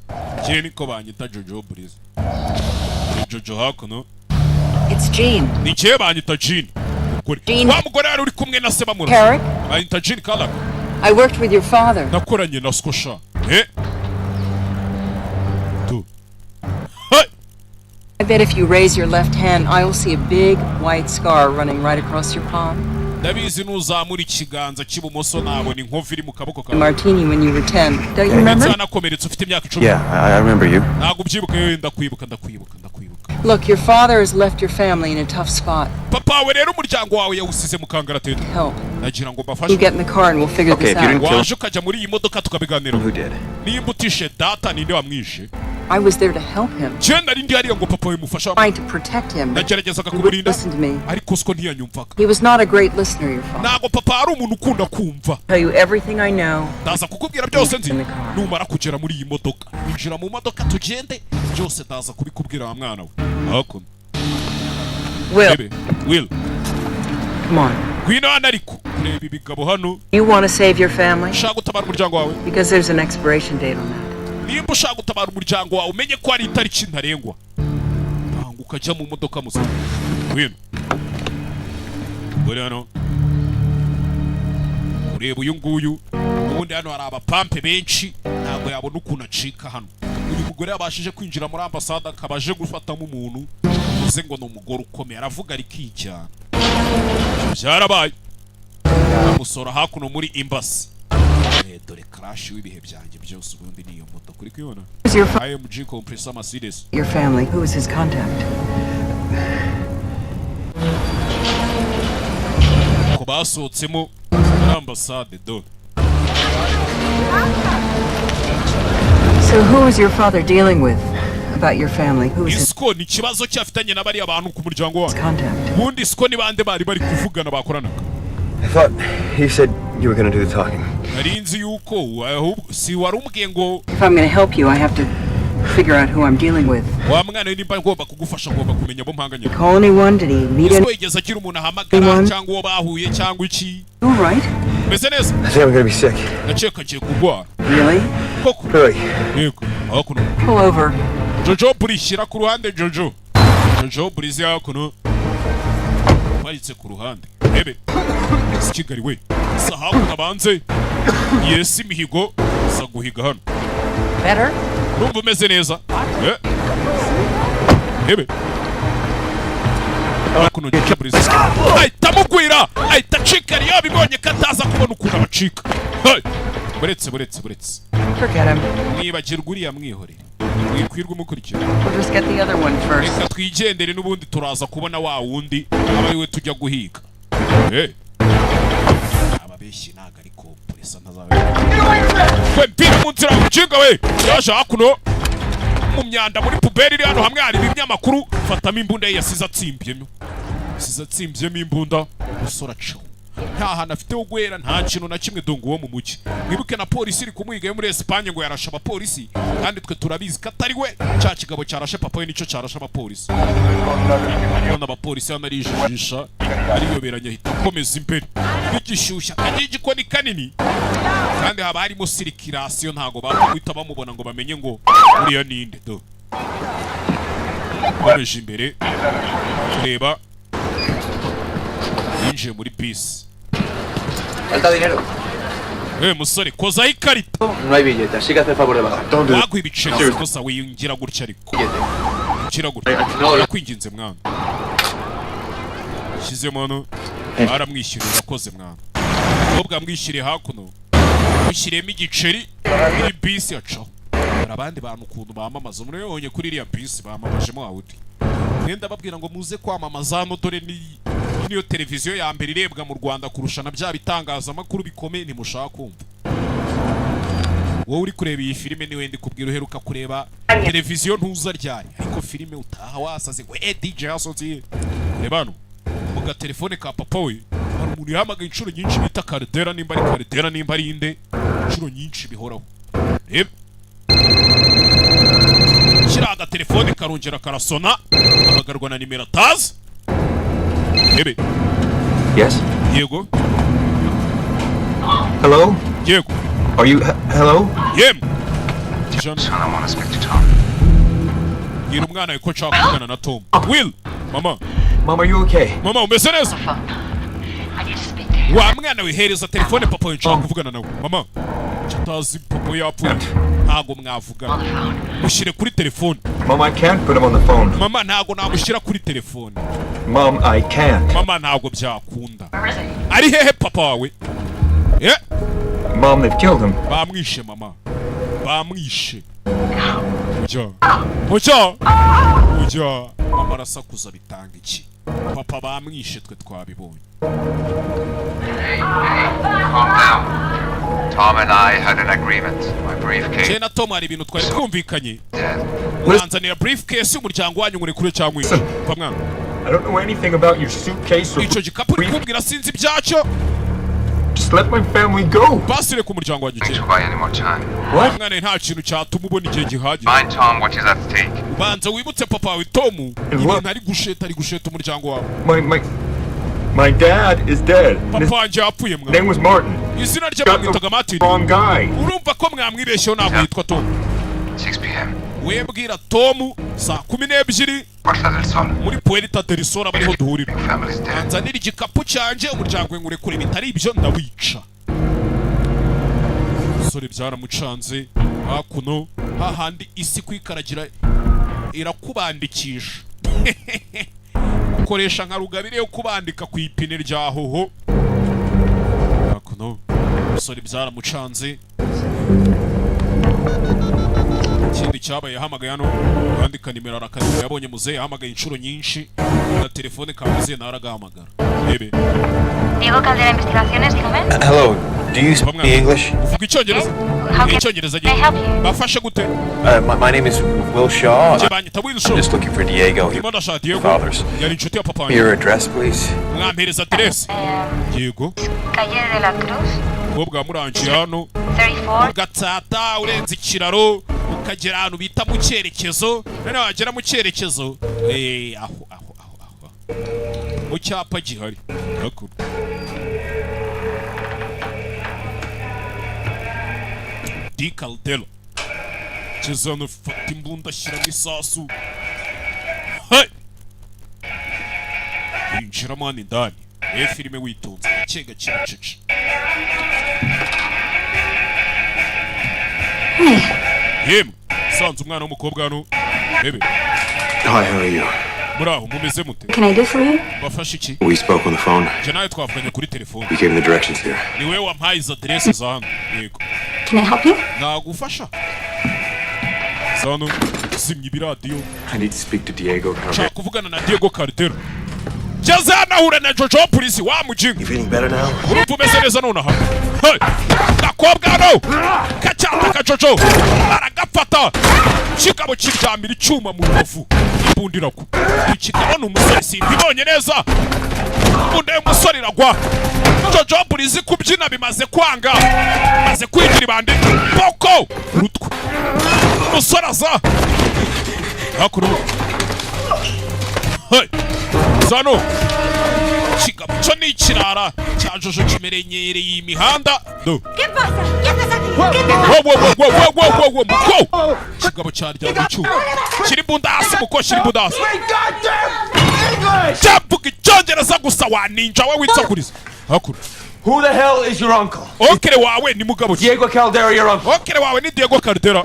Kiye niko banyita Jojo Breeze. Jojo hakuno. It's Jean. Ni kiye banyita Jean. Jean. Wa mugore yari uri kumwe na seba mura. Herrick, Banyita Jean Kala. I worked with your father. Nakoranye na Skosha. Tu. I bet if you raise your left hand, I will see a big white scar running right across your palm. Ndabizi nuzamura ikiganza cy'ibumoso nabona inkovu iri mu kaboko The kawe. martini when you were 10. Don't you remember? Nakomeretse ufite imyaka 10. Yeah, I remember you. Ntabwo ubyibuka ndakwibuka. Look, your father has left your family in a tough spot. Papa we rero umuryango wawe yawusize mu kangaratete. Help. Nagira ngo You mbafashe. get in the car and we'll figure Okay, this if you didn't out. kill Waje ukajya muri iyi modoka tukabiganira. who did? Nimba utishe data ninde wamwishe? I was there to help him, Je nari ndi hariya ngo papa we mufasha. trying to protect him. But Nageragezaga he wouldn't kumurinda. listen to me. Ariko siko ntiyanyumvaga. He was not a great listener, your father. Ntabwo papa ari umuntu ukunda kumva. Tell you everything I know. Ndaza kukubwira byose nzi. In the car. Numara kugera muri iyi modoka. Injira mu modoka tugende. Byose ndaza kubikubwira wa mwana we. Hakuno. Will, Will. come on. Gwino hano ariko. Kureba ibigabo hano. You want to save your family? Ushaka gutabara umuryango wawe. Because there's an expiration date on that. Nimba ushaka gutabara umuryango wawe umenye ko hari itariki ntarengwa. Ntabwo ukajya mu modoka musa. Gwino. Buri hano. Ureba uyu nguyu. Ubundi hano hari abapampe benshi. Ntabwo yabona ukuntu acika hano. Uyu mugore yabashije kwinjira muri ambasade akabaje gufatamo umuntu. Uze ngo ni umugore ukomeye aravuga arikijyana. Byarabaye. Amusora hakuno muri embassy. Dore crash w'ibihe byanjye byose ubundi niyo moto kuri kuyibona. Who's your fa- IMG compressor Mercedes. Your family. Who was his contact? Ko basohotsemo muri ambasade do. So who was your father dealing with about your family? Who was his Isko ni kibazo cyafitanye n'abari abantu ku muryango wawe. contact? Ubundi Isko ni bande bari kuvugana bakoranaga. I thought he said you were gonna do the talking. Nari nzi yuko si wari umubwiye ngo If I'm going to help you, I have to figure out who I'm dealing with. wa mwana nimba ngomba kugufasha ngomba kumenya abo mpanganye. Call anyone? Did he meet Isko anyone? yigeze agira umuntu ahamagara cyangwa uwo bahuye cyangwa iki. All right. Meze neza. I think I'm gonna be sick. Ndakeka agiye kurwara. Really? Koko. Really? Yego. Hakuno. Pull over. Jojo Breeze shyira ku ruhande Jojo. Jojo Breeze hakuno. Paritse ku ruhande. Ebe. Kigali we. Sahabu nabanze. Yes imihigo saguhiga hano. Better? Numva umeze neza. Ebe. Hakuno Jojo Breeze. Ahita mugwira. Ahita cika yabibonye kataza kubona ukuntu abacika. Buretse. Forget him. Mwibagirwa uriya mwihorere. Mwikwirwa umukurikira. We'll just get the other one first. Reka twigendere n'ubundi turaza kubona wa wundi aba ariwe tujya guhiga. Ababeshyi ntago ari kompresa ntazabe. We mpira mu nzira ukinga we. Yaje hakuno mu myanda muri puberi iri hano hamwe hari ibinyamakuru fatamo imbunda ye yasize atsimbyemo. Yasize atsimbyemo imbunda usora cyo. nta hantu afite ho guhera, nta kintu na kimwe dongo wo mu mujyi. Mwibuke na polisi iri kumwigayo muri Espagne ngo yarashe abapolisi, kandi twe turabizi ko atari we, cya kigabo cyarashe papa we nicyo cyarashe abapolisi. None abapolisi hano arijijisha ariyoberanya ahita akomeza imbere bigishyushya kagiye igikoni kanini, kandi haba harimo sirikirasiyo, ntago bakwita bamubona ngo bamenye ngo uriya ninde. Do bareje imbere tureba yinjiye muri bisi. Falta dinero. Musore kozaho ikarita. No hay billete, así que hace el favor de bajar. Waguha ibiceri gusa wingira gutya ariko. Ngira gutya. Yakwinginze mwana. Shizemo hano baramwishyurira akoze mwana. Ubwo amwishyuriye hakuno. Mushyiremo igiceri muri bisi yacaho. Abandi bantu ukuntu bamamaza muri yonye kuri iriya bisi bamamajemo awudi. Nenda babwira ngo muze kwamamaza hano, dore niyo televiziyo ya mbere irebwa mu Rwanda kurusha na bya bitangazamakuru bikomeye ntimushaka kumva. Wowe uri kureba iyi filime niwe ndi kubwira uheruka kureba televiziyo ntuza ryari, ariko filime utaha wasaze ngo DJ hasozi. Reba hano mu gatelefone ka papa we hari umuntu yahamagaye inshuro nyinshi bita Caldera, nimba ari Caldera nimba ari inde, inshuro nyinshi bihoraho. Reba kiriya agatelefone karongera karasona, amagarwa na nimero atazi. Ebe. Yes? Yego. Hello? Yego. Are you... hello? Yem. Son, I want to speak to Tom. Gira umwana yuko nshaka kuvugana na Tom. Will. Mama. Mom, are you okay? Mama, umeze neza? Wa mwana wihereza telefone papa nshaka kuvugana nawe. Mama. Chatazi papa yapfuye. Ntago mwavugana. Mushyire kuri telefone. Mom, I can't put him on the phone. Mama, ntago namushyira kuri telefone. Mom, I can't. Mama, ntago byakunda. Ari hehe papa wawe? Yeah. Mom, they've killed him. Bamwishe mama. Bamwishe. Muja. Mama arasakuza bitanga iki? Papa bamwishe twe twabibonye. Calm down. Tom and I had an agreement. My briefcase. Jena Tom hari ibintu twari twumvikanye. Uranzanira briefcase y'umuryango wanyu ngure kure cyangwa iki? Kwa mwana. I don't know anything about your suitcase or... Ico gikapu kumbwira sinzi byacyo. Just let my family go. Basire ku muryango wanyu Don't buy any more time. What? Mwana nta kintu cyatuma ubona igihe gihagije. Find Tom what is at stake. Banza wibutse papa wawe Tom. Ibintu ari gusheta umuryango wawe. My dad is dead. Papa wanjye yapfuye mwana. Name was Martin. Izina rye bamwitaga Martin. Wrong guy. Urumva ko mwamwibeshyeho ntabwo yitwa Tom. 6 p.m. Webwira Tom saa 12 Puerta del Sol. muri Puerta del Sol bariho duhurira. Your family's dead. Anzanira igikapu cyanjye umuryango we ngure kure bitari ibyo ndawica. Sore byaramucanze hakuno hahandi isi kwikaragira irakubandikisha. Ukoresha nka rugabire yo kubandika ku ipine rya hoho. Hakuno sore byaramucanze. Ikindi cyabaye yahamagaye hano bandika nimero arakanimero yabonye muzehe yahamagaye inshuro nyinshi na telefone kamuze naragahamagara. Ebe. Diego Caldera Investigaciones, dígame. Hello, do you speak English? Uvuga icyongereza? Icyongereza gihe. Bafashe gute? My name is Will Shaw. Banyita Will Shaw. I'm just looking for Diego. Ndimo ndashaka Diego. Fathers. Yari inshuti ya papa wanjye. Your address, please. Mwampereza adresse. Diego. Calle de la Cruz. Ubwo murangiye hano. 34. Ugatsata urenze ikiraro ukagera ahantu bita mu cyerekezo. None wagera mu cyerekezo. Aho. Mu cyapa gihari. Hakuru. Di Caldera. Kizano fata imbunda ashyiramo isasu. Hey! Yinjiramo hano indani. Filime witonze. Gake bucece. Yemwe, sanze umwana w'umukobwa hano. Bebe. Hi, how are you? Muraho, mumeze mute? Can I do for you? Bafashe iki? We spoke on the phone. Je nawe twavuganye kuri telefone. You gave me the directions here. Ni wewe wampaye izo adresse za hano. Yego. Can I help you? Nagufasha. Sano, zimya ibiradiyo. I need to speak to Diego Caldera. Nshaka kuvugana na Diego Caldera. Jaza nahure na Jojo polisi wa mujinga. You feeling better now? Urumva umeze neza nonaha. Hey! Gakobwa no! Kachata Jojo aragafata kigabo kiryamira icyuma mu rubavu imbundira ko ikigabo n'umusore simbibonye neza imbunda y'umusore iragwa Jojo burizi kubyina bimaze kwanga maze kwigira ibande poko rutwe umusore aza hakuru hey zano kigabo cyo ni ikirara cya Jojo kimerenyereye imihanda do ¿Qué pasa? ¿Qué haces aquí? muko kigabo cyaryamye icyuma kiri bunda hasi muko kiri bunda hasi cyavuga icyongereza gusa wa ninja we witsakuriza hakuru Who the hell is your uncle? okere wawe ni mugabo Diego Caldera, your uncle. okere wawe ni Diego Caldera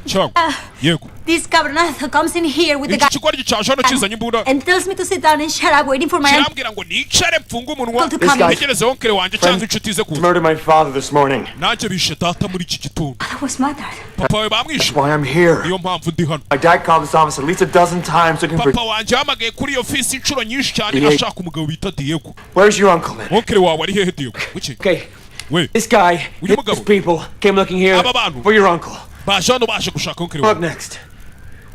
cyangwa yego This cabronazo comes in here with the iki kigoryi cyaje hano kizanye imbunda and tells me to sit down and shut up waiting for my kirambwira ngo nicare mfunge umunwa To come. ntegereze onkere wanjye cyangwa inshuti ze kuza Murdered my father this morning. nanjye bishe data muri iki gitondo That was my dad. papa we bamwishe Why I'm here. niyo mpamvu ndi hano My dad called this office at least a dozen times looking for. papa wanjye yahamagaye kuri iyo ofisi inshuro nyinshi cyane ashaka umugabo bita Diego Where's your uncle, man? onkere wawe ari hehe Diego wiki Okay, we this guy, Uyu these mugabo. people came looking here Aba bantu. for your uncle. baje hano baje gushaka onkere What wawe next?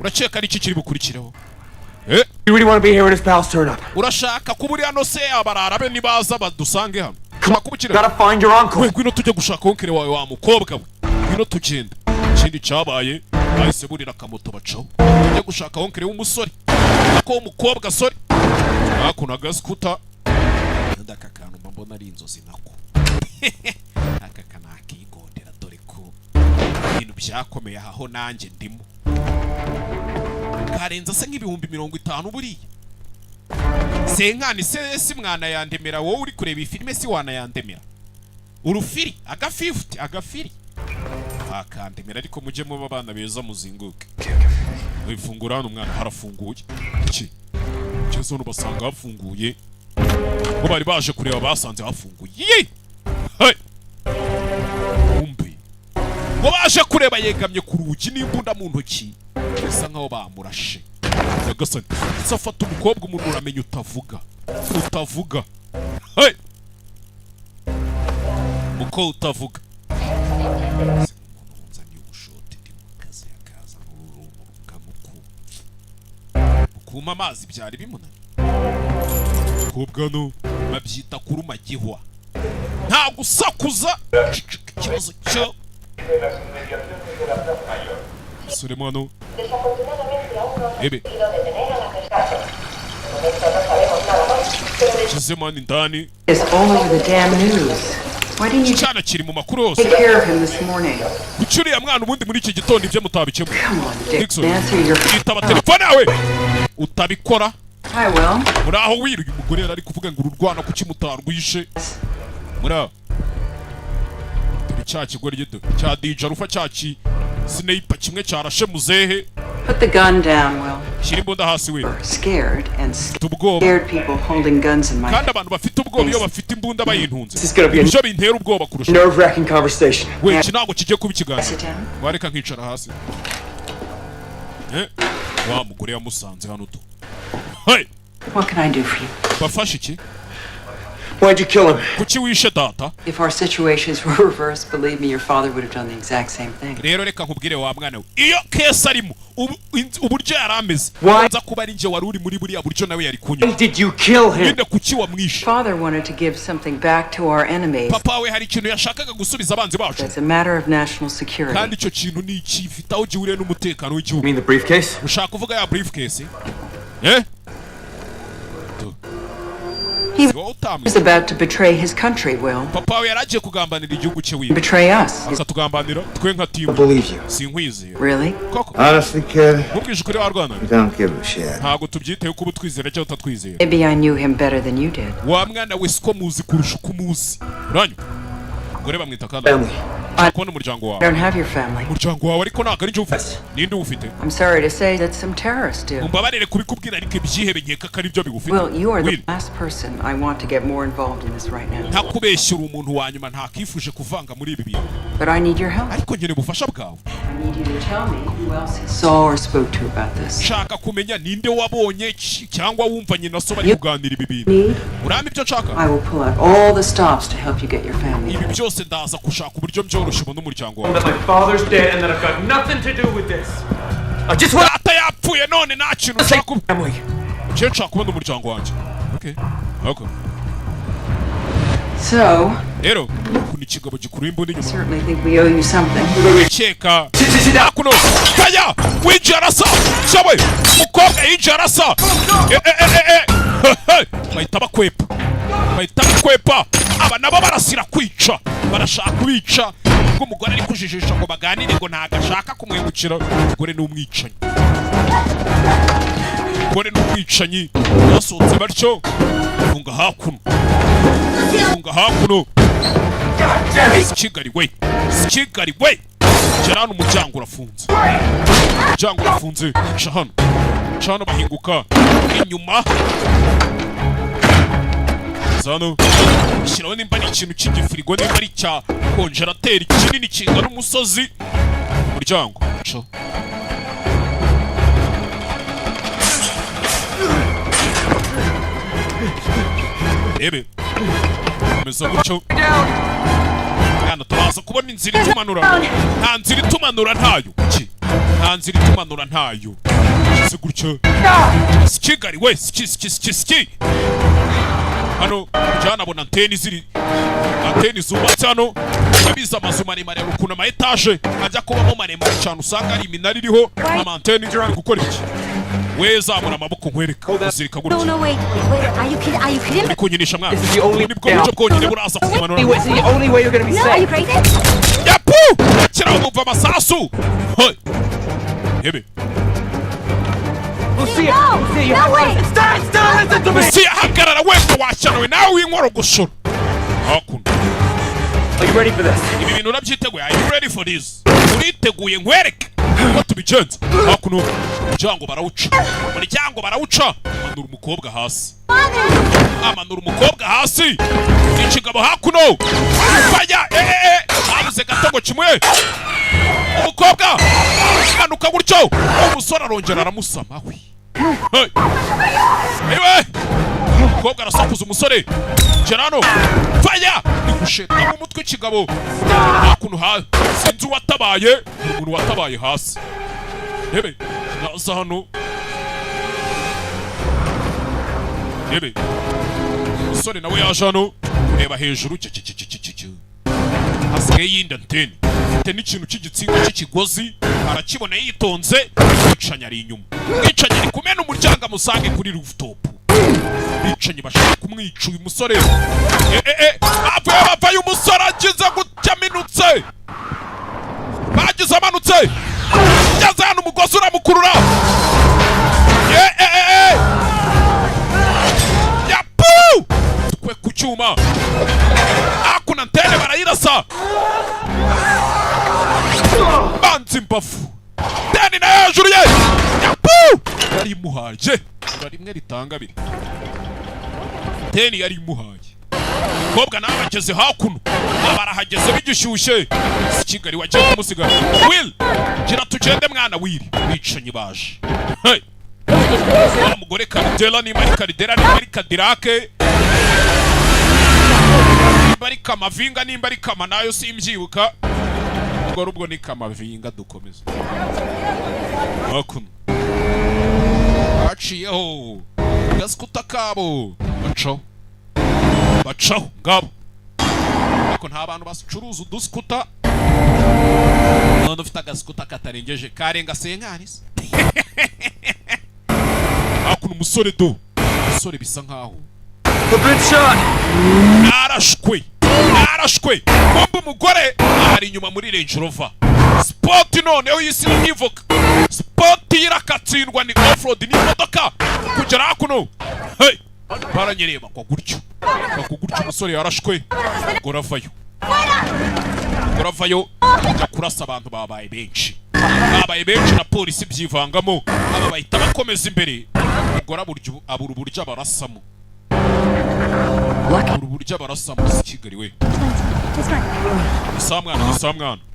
urakeka ari iki kiri bukurikireho You really want to be here when his pals turn up? urashaka kuba uri hano se abarara be nibaza badusange hano ushaka ubukire Gotta find your uncle. we ngwino tujye gushaka onkere wawe wa mukobwa we ngwino tugenda ikindi cyabaye bahise burira akamoto bacaho tujye gushaka onkere w'umusore ako w'umukobwa sore hakuno agaskuta ndaka kantu mba mbona ari inzozi nako aka kana akigondera dore ko ibintu byakomeye aho nanjye ndimo karenza se nk'ibihumbi 50 buriya senkani si mwana yandemera wowe uri kureba iyi filime si wana yandemera urufiri agafiri akandemera ariko mujye muba abana beza muzinguke wifungura hano umwana harafunguye iki cyose hano basanga hafunguye ngo bari baje kureba basanze hafunguye hey umbi ngo baje kureba yegamye ku rugi n'imbunda mu ntoki bisa nkaho bamurashe Yagasani safata umukobwa umuntu uramenya utavuga hey muko utavuga nzanye ubushote ndi mu kazi akaza kuma amazi byari bimunani kobwa no babyita kuruma gihwa nta gusakuza ikibazo cyo Sulemano ebe Chizemani ndani It's all over the damn news. Why didn't you cyana kiri mu makuru take yose care of him this morning? gucuriya mwana ubundi muri iki gitondo ibyo mutabikemo Come on, Dick. Dixon Answer your yitaba telefone yawe utabikora I will. muri aho wiruye umugore yari ari kuvuga ngo ururwana kuki mutarwishe muri aho turi cya kigore gito cya DJ rufa cyaki sniper kimwe cyarashe muzehe Put the gun down, Will. shyira imbunda hasi we Scared and ubwoba scared people holding guns in my kandi abantu bafite ubwoba iyo bafite imbunda bayintunze This is gonna be a ibyo bintera ubwoba kurusha nerve-wracking conversation. we iki ntabwo kigiye kuba ikiganiro Sit down. wareka nkicara hasi wa mugore yamusanze hano tu hey What can I do for you? bafashe iki Why'd you kill him? kuki wishe data If our situations were reversed, believe me, your father would have done the exact same thing. rero reka nkubwire wa mwana we iyo kesi arimo uburyo yari ameze Why? nza kuba ari njye wari uri muri buriya buryo nawe yari Why kunyura did you kill him? nyine kuki wamwishe Father wanted to give something back to our enemies. papa we hari ikintu yashakaga gusubiza abanzi bacu It's a matter of national security. kandi icyo kintu ni ikifite aho gihuriye n'umutekano You w'igihugu mean the briefcase? ushaka kuvuga ya briefcase eh He wowe utamwe was about to betray his country, Will. papa we yari agiye kugambanira igihugu cye wiwe Betray us. akatugambanira twe nka I timu believe you. sinkwizeye Really? koko Honestly, kid, mubwije ukuri warwana I don't give a shit. ntabwo tubyiteho kuba utwizera cyangwa utatwizeye Maybe I knew him better than you did. wa mwana we siko muzi kurusha uko umuzi uranywa gore bamwita kana Family. kubona umuryango I wawe don't have your family. umuryango wawe ariko ntabwo ari njye ufite ninde uwufite I'm sorry to say that some terrorists do. umbabarire kubikubwira ariko ibyihebe nkeka ko ari byo bigufite Will, you are the Will, last person I want to get more involved in this right now. ntakubeshyura umuntu wa nyuma ntakifuje kuvanga muri ibi bintu But I need your help. ariko nkeneye ubufasha bwawe need you to tell me who else he saw or spoke to about this. Shaka kumenya ninde wabonye cyangwa wumva nyina so bari kuganira ibi bintu. Urame ibyo nshaka. I will pull out all the stops to help you get your family. Ibi byose ndaza kushaka uburyo byoroshye ubona umuryango wawe. That my father's dead and that I've got nothing to do with this. I just want Data yapfuye none nta kintu ushaka. family. Je nshaka kubona umuryango wanjye. Okay. Okay. So, Rero kuni kigabo gikuru imboni I nyuma. certainly think we owe you something. Cheka. Akuno. Kaya. Winjarasa. Shawe. Mukobwa yinjarasa. Bahita bakwepa. Bahita bakwepa. Aba nabo barasira kwica. Barashaka kwica. Ubwo umugore ari kujijisha ngo baganire ngo ntago ashaka kumwemukira. Umugore ni umwicanyi. Umugore ni umwicanyi. Yasohotse batyo. Funga hakuno. Funga hakuno. Sikigari we. Sikigari we. Gerano umuryango urafunze. Umuryango urafunze. Cahano. Cahano bahinguka inyuma. Zano. Shiraho nimba ni ikintu cy'igifirigo nimba ari cya konjerateri kinini kingana umusozi. Umuryango. Ca. Ebe. Komeza gutyo. Kana turaza kubona inzira itumanura. Nta nzira itumanura ntayo. Ki? Nta nzira itumanura ntayo. Kize gutyo. Sikigari we, ski. Hano jana abona anteni ziri. Anteni zubatse hano. Abiza amazu maremare rukuna ama etage. Ajya kubamo maremare cyane usanga ari iminara iriho ama anteni gukora iki? Wezamura amaboko nkwereka uzirika gutyo. No, wait. Are you kidding me? Kunyinisha mwana. This is the only Nibwo buryo bwonyine buraza kumanura. This is the only way you're gonna be No, are you safe. crazy? Yapu! Kira umva amasasu. Hey. Ebe. Lucia, No, Lucia, you no have way. Stop, listen to me. Si hagarara wese washanawe nawe w'inkoro gushora. Hakuna. Are you ready for this? Ibi bintu nabyiteguye. Are you ready for this? Uriteguye nkwereke. Ko tubigenza. Hakuna. Umuryango barawuca. Umuryango barawuca. Amanura umukobwa hasi. Amanura umukobwa hasi. Ikigabo hakuno. Faya. Abuze gatogo kimwe. Umukobwa. Anuka gutyo. Umusore arongera aramusama we. Hey. Ewe. Umukobwa arasakuza umusore. Gerano. Faya. Nigusheta mu mutwe ikigabo. Hakuno ha. Sinzi watabaye. Umuntu watabaye hasi. Ebe. Naza hano. Ebe. Umusore nawe yaje hano. Kureba hejuru. Hasigaye yindi anteni. Afite n'ikintu cy'igitsinga cy'ikigozi. Arakibona yitonze. Yicanya ari inyuma. Yicanya ari kumena umuryango amusange kuri rooftop. Bicanyi bashaka kumwica uyu musore. Avuye umusore agize gutya minutse. Bagize amanutse. Yaza hano umugozi uramukurura. Yapu! Twe ku cyuma. Akuna antene barayirasa. Banzi mbafu. Teni na hejuru ye. Yapu! Yari imuhaje. Rimwe ritanga abiri. Teni yari imuhaye. Umukobwa nawe ageze hakuno. Barahageze bigishyushye. Kigali wagiye kumusiga. Will! Gira tugende mwana wiri. Bicanyi baje. Hey! Umugore Karidela ni mari Karidela ni mari Kadirake. Bari kamavinga nimba ari kama nayo simbyibuka. Ubwo ni kamavinga dukomeza. Hakuno. Aciyeho. Gaskuta kabo. Bacaho ngabo. Ariko nta bantu bacuruza uduskuta. None ufite agaskuta katarengeje karenga senkanisi. Hakuno umusore do. Umusore bisa nkaho. Narashwe. Bomba umugore ari inyuma muri Range Rover. Sport noneho yisi nivuka. Sport irakatsindwa ni offroad ni modoka. Kugera hakuno. Hey! Baranyereba kwa gutyo. Umusore yarashwe. Goravayo. Ajya kurasa abantu babaye benshi. Na polisi byivangamo. Aba bahita bakomeza imbere. Gora buryo abura uburyo abarasamo. uburyo barasa muri Kigali we. It's fine. Isamwana.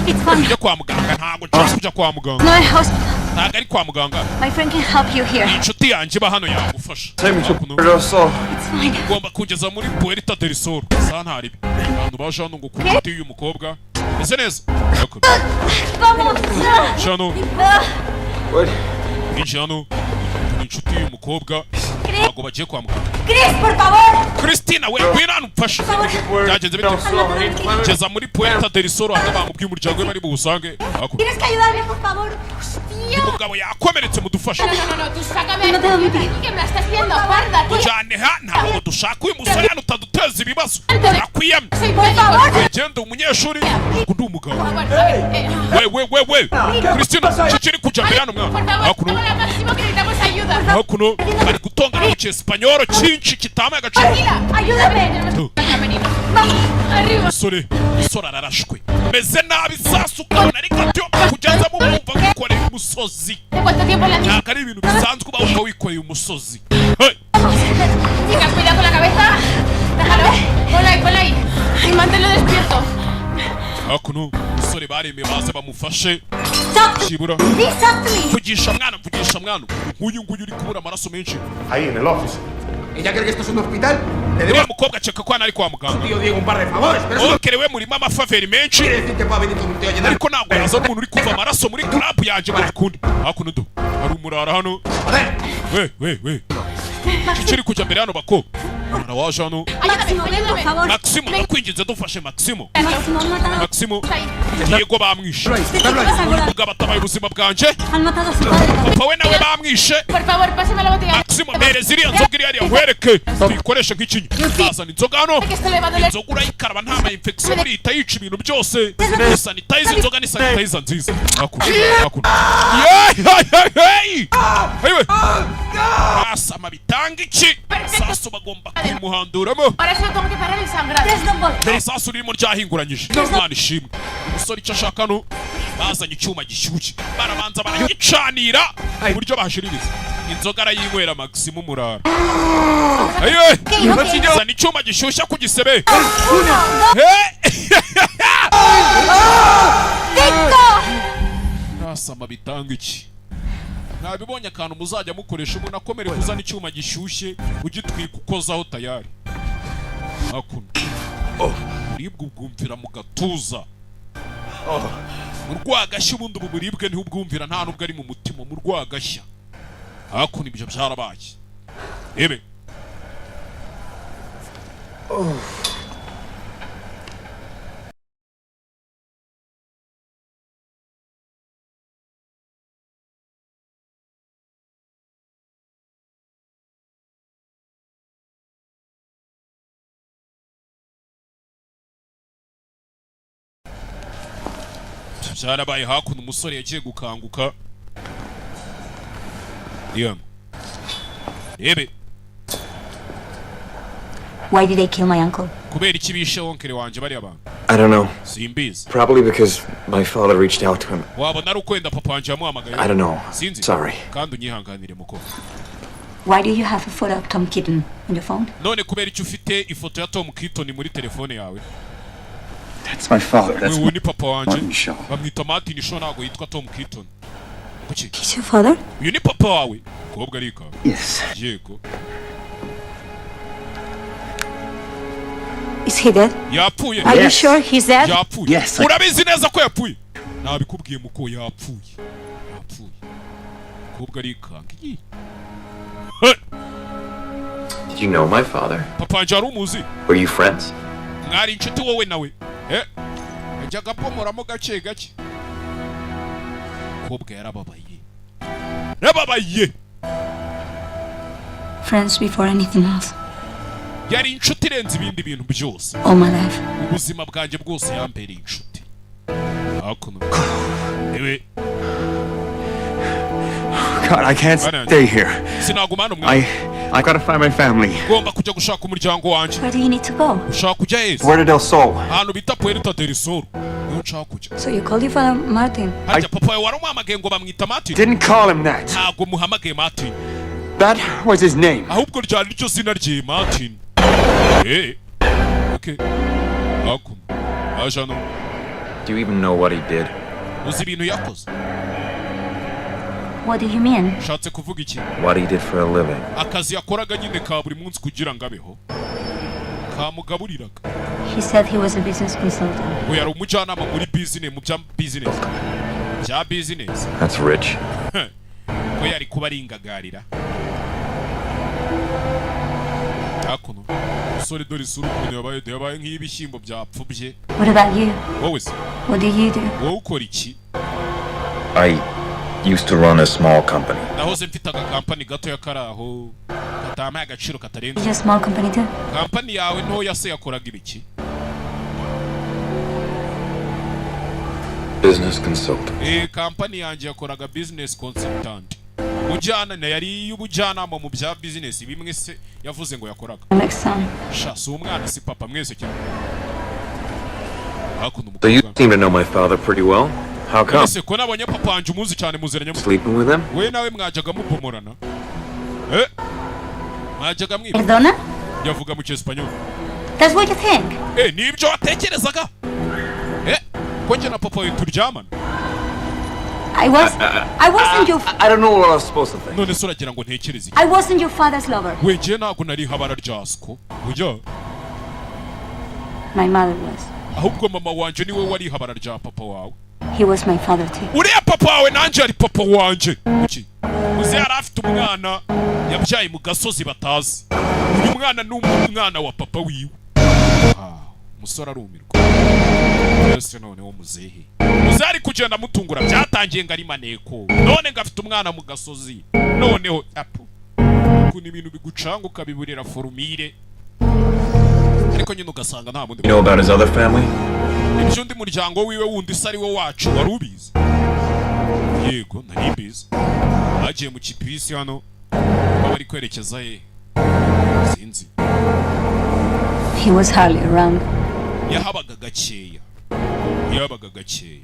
It's fine. Ujya kwa muganga ntago nshaka kujya kwa muganga. No hospital. Ntago ari kwa muganga. My friend can help you here. Inshuti yanjye ba hano yagufasha. It's fine. Ugomba kugeza muri Puerta del Sol. Santari. Abantu baje hano ngo kuruti uyu mukobwa. Ese neza. Vamos. Shano. What? Injano. Inshuti y'uyu mukobwa. Ntago bagiye kwa muganga. Chris, por favor. Christina we ngwino hano umfashe. Byagenze bite? Geza muri Puerta del Sol hano bamubwiye umuryango we bari buwusange. Tienes que ayudarme, por favor. Uyu mugabo yakomeretse mudufashe. No, tú sácame. No te doy que me estás viendo, parda. Tujyane ntabwo dushaka uyu musore hano utaduteza ibibazo. Yakwiyamye. Por favor. Genda umunyeshuri ndi umugabo. We. Christina kikiri kujya mbere hano mwana. Hakuno. Máximo que necesitamos ayuda. Hakuno bari gutongana mu cyesipanyoro cyinshi kitamaye agaciro. Ayúdame. Vamos, arriba. Musore ararashwe. Meze nabi sasukabona ari gatyo kugeza mu bumva gukorera umusozi. ¿Cuánto tiempo la tienes? Ntabwo ari ibintu bisanzwe uba wumva wikoreye umusozi. Chica, cuida con la cabeza. Déjalo. Ponla ahí. Y manténlo despierto. Hakuno musore baremeye baze bamufashe. Kibura. Please talk to me. Vugisha mwana. Nk'uyu nguyu uri kubura amaraso menshi. Ahí en el office. ¿Ella cree que esto es un hospital? Niba mukobwa aceka ko hano ari kwa muganga. Tío Diego, un par de favores, pero eso Okerewe murimo amafaveri menshi. quiere decir que pueda venir con un tío a llenar. Ariko ntabwo yaza n'umuntu uri kuva amaraso muri club yanjye mu kundi. Hakuno do. Hari umurara hano. We. Kikiri kujya mbere hano bako. Umwana waje hano. Máximo, ven, por favor. Maximo nakwinginze dufashe Maximo. Máximo, han matado. Maximo Diego bamwishe. Ayuda. Umugabo atabaye ubuzima bwanjye. Han matado a su padre. Papa we nawe bamwishe. Por favor, pásame la botella. Maximo mereza iriya nzoga iri hariya nkwereke. Tuyikoreshe nk'ikinyi. Bazana inzoga hano. Que esto le va a doler. Inzoga urayikaraba nta ma infection urihita yica ibintu byose. Sanitize inzoga ni sanitizer nziza. Hakuno. Yeee. Asama bitanga iki? Sasu bagomba kumuhanduramo. Ahora solo tengo que parar el sangrado. Sasu ririmo ryahinguranyije. Umwana ishimwe. Umusore icyo ashaka no bazanye icyuma gishyushye. Barabanza baragicanira uburyo bashiririza. Inzoga arayinywera Maximo murara. Zana icyuma gishyushya ku gisebe. Asama bitanga iki? Nabibonye akantu muzajya mukoresha umuntu akomere kuzana icyuma gishyushye ugitwika ukozaho tayari. Hakuno. Buribwe ubwumvira mu gatuza. Mu rwagashya ubundi ubu buribwe ntibubwumvira nta nubwo ari mu mutima mu rwagashya. Hakuno ibyo byarabaye. Ebe. Byarabaye hakuno umusore yagiye gukanguka. Ebe. Why did they kill my uncle? Kubera iki bishe onkere wanje bari abantu? I don't know. Simbizi. Probably because my father reached out to him. Wabona ari ukwenda papa wanje yamuhamagaye. I don't know. Sinzi. Sorry. Kandi unyihanganire muko. Why do you have a photo of Tom Kitten on your phone? None kubera iki ufite ifoto ya Tom Keaton muri telefone yawe? That's my father. That's Wewe ni papa wanje. Martin Shaw. Bamwita Martin Shaw ntago yitwa Tom Keaton. Kuki? He's your father? Uyu ni papa wawe. Kobwa arika. Yes. Yego. Is he dead? Yapfuye. Are you sure he's dead? Yapfuye. Yes. Urabizi neza ko yapfuye. Nabikubwiye muko yapfuye. Kobwa arika. Ngiyi. Did you know my father? Papa wanje ari umuzi. Were you friends? Mwari inshuti wowe nawe. Ajyaga pomoramo gake gake. Kobwa yarababaye. Friends before anything else. Yari inshuti irenze ibindi bintu byose. All my life. Ubuzima bwanjye bwose yambereye inshuti. Hakuno. Ewe. God, I can't stay here. Sinagumana umwana. I gotta find my family. Ngomba kujya gushaka umuryango wanje. Where do you need to go? Ushaka kujya heza? Puerto del Sol. Ahantu bita Puerta del Sol. Niho nshaka kujya. So you call your father Martin? Harya papa wari umuhamagaye ngo bamwita Martin? Didn't call him that. Ntabwo muhamagaye Martin. That was his name. Ahubwo ryari ryo zina rye Martin. Okay. Hakuno. Aje hano. Do you even know what he did? Uzi ibintu yakoze? What do you mean? Shatse kuvuga iki? What he did for a living? Akazi yakoraga nyine ka buri munsi kugira ngo abeho. Kamugaburiraga. He said he was a business consultant. We yari umujyanama muri business mu bya business. Bya business. That's rich. We yari kuba ari ingagarira. Hakuno. Sorry dore suru kuntu yabaye nk'ibishyimbo byapfubye. What about you? Wowe se? What do you do? Wowe ukora iki? I used to run a small company. Nahoze mfite agakampani gato yakaraho katamaye agaciro katarenze. Is your small company too? Kampani yawe ntoya se yakoraga ibiki? Business consultant. Kampani yanjye yakoraga business consultant. Ujyana na yari y'ubujyanama mu bya business bimwe se yavuze ngo yakoraga. Next time. Sha si umwana si papa mwese cyane. So you seem to know my father pretty well. How come? Ese ko nabonye papa wanje umuzi cyane muzeranye. Sleeping with him? We nawe mwajaga mupomorana. Mwajaga mwiba. Perdona? Yavuga mu cyespanyo. That's what you think? Nibyo watekerezaga? Ko njye na papa we turyamana. I wasn't your I don't know what I was supposed to think. None se uragira ngo ntekereze. I wasn't your father's lover. We je ntabwo nari habara ryasko. Ujya? My mother was. Ahubwo mama wanje niwe wari habara rya papa wawe. He was my father too. Uriya papa wawe nanje ari papa wanje. Kuki? Uzi yari afite umwana yabyaye mu gasozi batazi. Uyu mwana ni umwana wa papa wiwe. Umusore arumirwa. Ese none wo muzehe. Uzari kugenda mutungura byatangiye ngari maneko. None ngafite umwana mu gasozi. Noneho apu. Kuni ibintu bigucanga ukabiburira formire. Ariko nyine ugasanga nta bundi. You know about his other family? Ibyo undi muryango wiwe wundi sari wo wacu wari ubizi. Yego nari bizi. Bagiye mu kipisi hano. Bari kwerekeza he. Sinzi. He was hardly around. Yahabaga gakeya. Yabaga gakeya.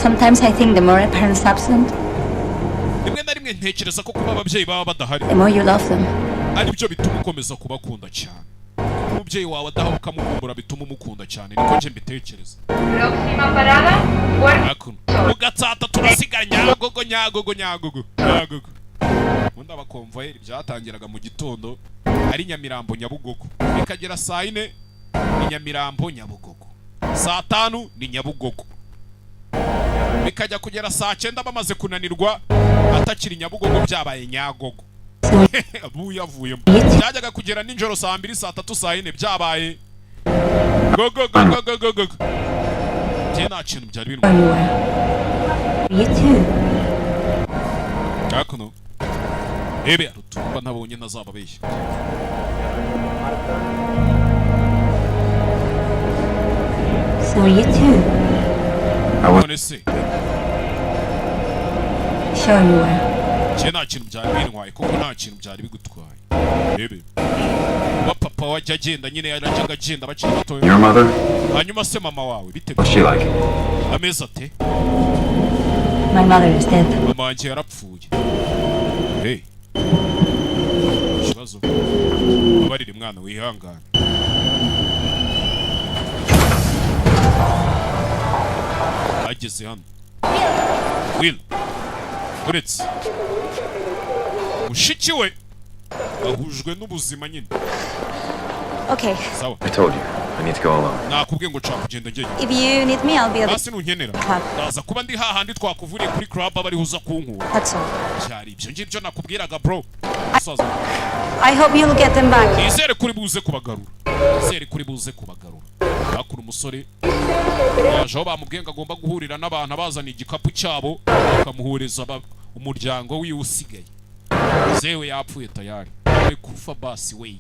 Sometimes I think the more a parent's absent, rimwe na rimwe ntekereza ko kuba ababyeyi baba badahari the more you love them. ari byo bituma ukomeza kubakunda cyane. Umubyeyi wawe adaha ukamukumbura bituma umukunda cyane. Niko nje mbitekereza. Próxima parada, Puerto. Mugatsata turasigara nyagogo. Ubundi abakonvoyeri byatangiraga mu gitondo ari Nyamirambo Nyabugogo. Bikagera saa 4 ni Nyamirambo Nyabugogo. Saa 5 ni Nyabugogo. Bikajya kugera saa 9 bamaze kunanirwa atakiri Nyabugogo byabaye Nyagogo. Abu yavuyemo. Byajyaga kugera ninjoro saa 2 saa 3 saa 4 byabaye go. Je nta kintu byari birimo. You too. Hakuno. Ebe arutumba ntabonye nazaba beshya. So you too. I was. Honestly. Sure you were. Je nta kintu byari bintwaye kuko nta kintu byari bigutwaye. Ebe. Wa papa wajya agenda nyine yarajyaga agenda bakiri bato. Your mother? Hanyuma se mama wawe bite? What's she like? Ameze ate? My mother is dead. Mama wanjye yarapfuye. Hey. Ikibazo. Abarire mwana wihangana. Ageze hano. Will. Uretse. Mushiki we. Bahujwe n'ubuzima nyine. Okay. Sawa. I told you, I need to go alone. Nakubwiye ngo nshaka kugenda njyenyine. If you need me, I'll be at the Basi nunkenera. Ndaza kuba ndi hahandi twakuvuriye kuri club abari huza kunkura. That's all. Cyari ibyo ngibyo nakubwiraga bro. I hope you'll get them back. Izere kuri buze kubagarura. Izere kuri buze kubagarura. Bakuru umusore. Yaje bamubwiye ngo agomba guhurira n'abantu abazana igikapu cyabo bakamuhuriza umuryango wiwe usigaye. Zewe yapfuye tayari. We kufa basi weye.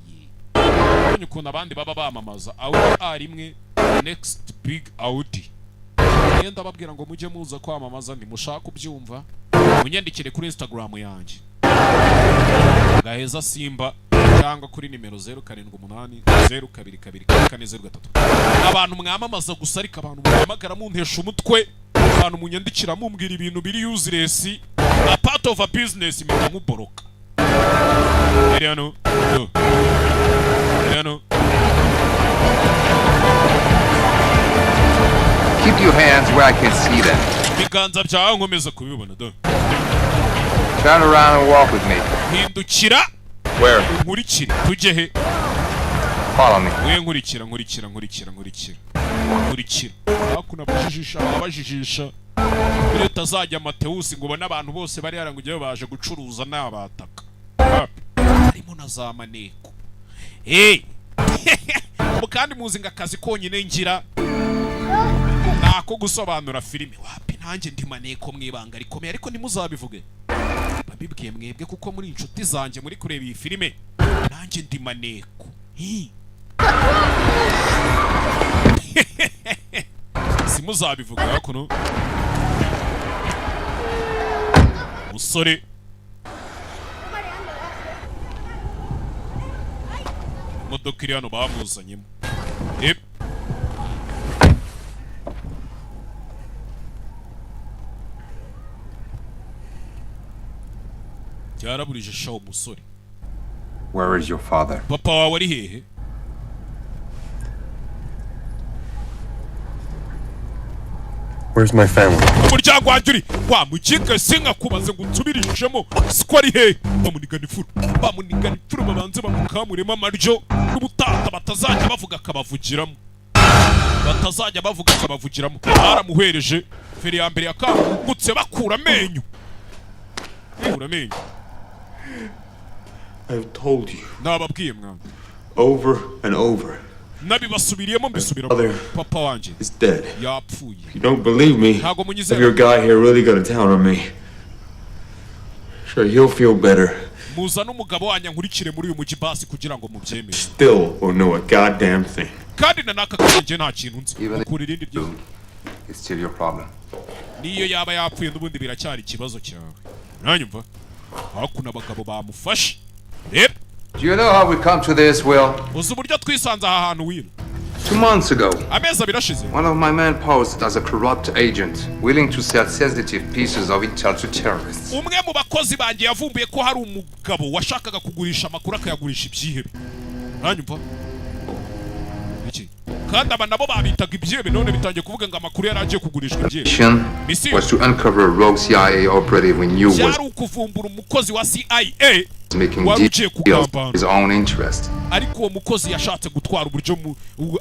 None ukuntu abandi baba bamamaza Audi A1 next big Audi. Yenda babwira ngo mujye muza kwamamaza ndi mushaka kubyumva. Munyandikire kuri Instagram yanjye. Gaheza Simba cyangwa kuri nimero 078 022 abantu mwamamaza gusa ariko abantu muhamagara muntesha umutwe. Abantu munyandikira mumbwira ibintu biri useless. A part of a business imenya muboroka. Eriano. Keep your hands where I can see them. Biganza byawe nkomeza kubibona do. Turn around and walk with me. Hindukira. Where? Nkurikire. Tujye he? Follow me. We nkurikira. Hakuna abajijisha. Leta zajya Mateusi ngo bana abantu bose bari yarangujye baje gucuruza n'abataka. Harimo na za maneko. Kandi muzi nga akazi konyine ngira nako gusobanura filime. Wapi nanjye ndi maneko mwibanga rikomeye ariko ntimuzabivuge. Babibwiye mwebwe kuko muri inshuti zanjye muri kureba iyi filime. Nanjye ndi maneko. Simuzabivuga hakuno. Musore imodoka iri hano bamuzanyemo. Byaraburije shaho musore. Where is your father? Papa wawe ari hehe? Where's my family? Umuryango wanjye uri wa mukike singa kubaze ngo nsubirishemo siko ari hehe? Bamunigana ifuru babanze bamukamuremo amaryo n'ubutata batazajya bavuga akabavugiramo. Baramuhereje feri ya mbere yakangutse bakura amenyo. I've told you. Nababwiye mwana. Over and over. Nabibasubiriyemo mbisubiramo. Papa wanje is dead. Yapfuye. You don't believe me? Have your guy here really got a town on me? Sure, he'll feel better. Muza n'umugabo wanjye nkurikire muri uyu mujyi basi kugira ngo mubyemere. Still won't know a goddamn thing. Kandi nanaka kanje nta kintu nzi. Ukuri rindi ryo. It's still your problem. Niyo yaba yapfuye n'ubundi biracyari ikibazo cyawe. Nanyumva? Hakuna abagabo bamufashe. Rep. Do you know how we come to this, Will? Uzi uburyo twisanze aha hantu Will? 2 months ago, amezi abirashize. One of my men posed as a corrupt agent, willing to sell sensitive pieces of intel to terrorists. Umwe mu bakozi banjye yavumbuye ko hari umugabo washakaga kugurisha amakuru akayagurisha ibyihebe. Nanyumva? Iki? Kandi aba nabo babitaga ibyihebe none bitangiye kuvuga ngo amakuru yaragiye kugurishwa ibyihebe. Mission was to uncover a rogue CIA operative we knew was yari ukuvumbura umukozi wa CIA making deals in his own interest. Ariko uwo mukozi yashatse gutwara uburyo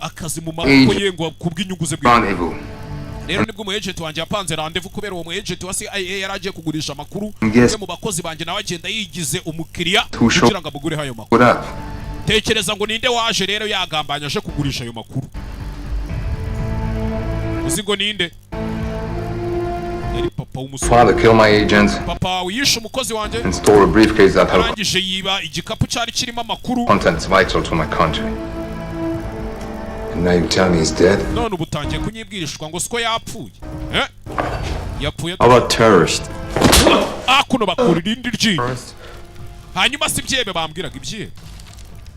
akazi mu maboko ye ngo kubw'inyungu ze bwite. Rero nibwo mu agent wanjye yapanze rendezvous kubera uwo mu agent wa CIA yaragiye kugurisha amakuru. Umwe mu bakozi banjye nawe agenda yigize umukiriya kugira ngo amugure hayo makuru. Tekereza ngo ninde waje rero yagambanya aje kugurisha ayo makuru. Uzi ngo ninde? Father killed my agent. Papa yishe umukozi wanjye. And stole a briefcase that held arangije yiba igikapu cyari kirimo amakuru. Contents vital to my country. And now you tell me he's dead? None ubutangiye kunyibwirishwa ngo siko yapfuye. Yapfuye. How about terrorist? Kuno bakura irindi ryinyo. Hanyuma si byebe bambwiraga ibyebe.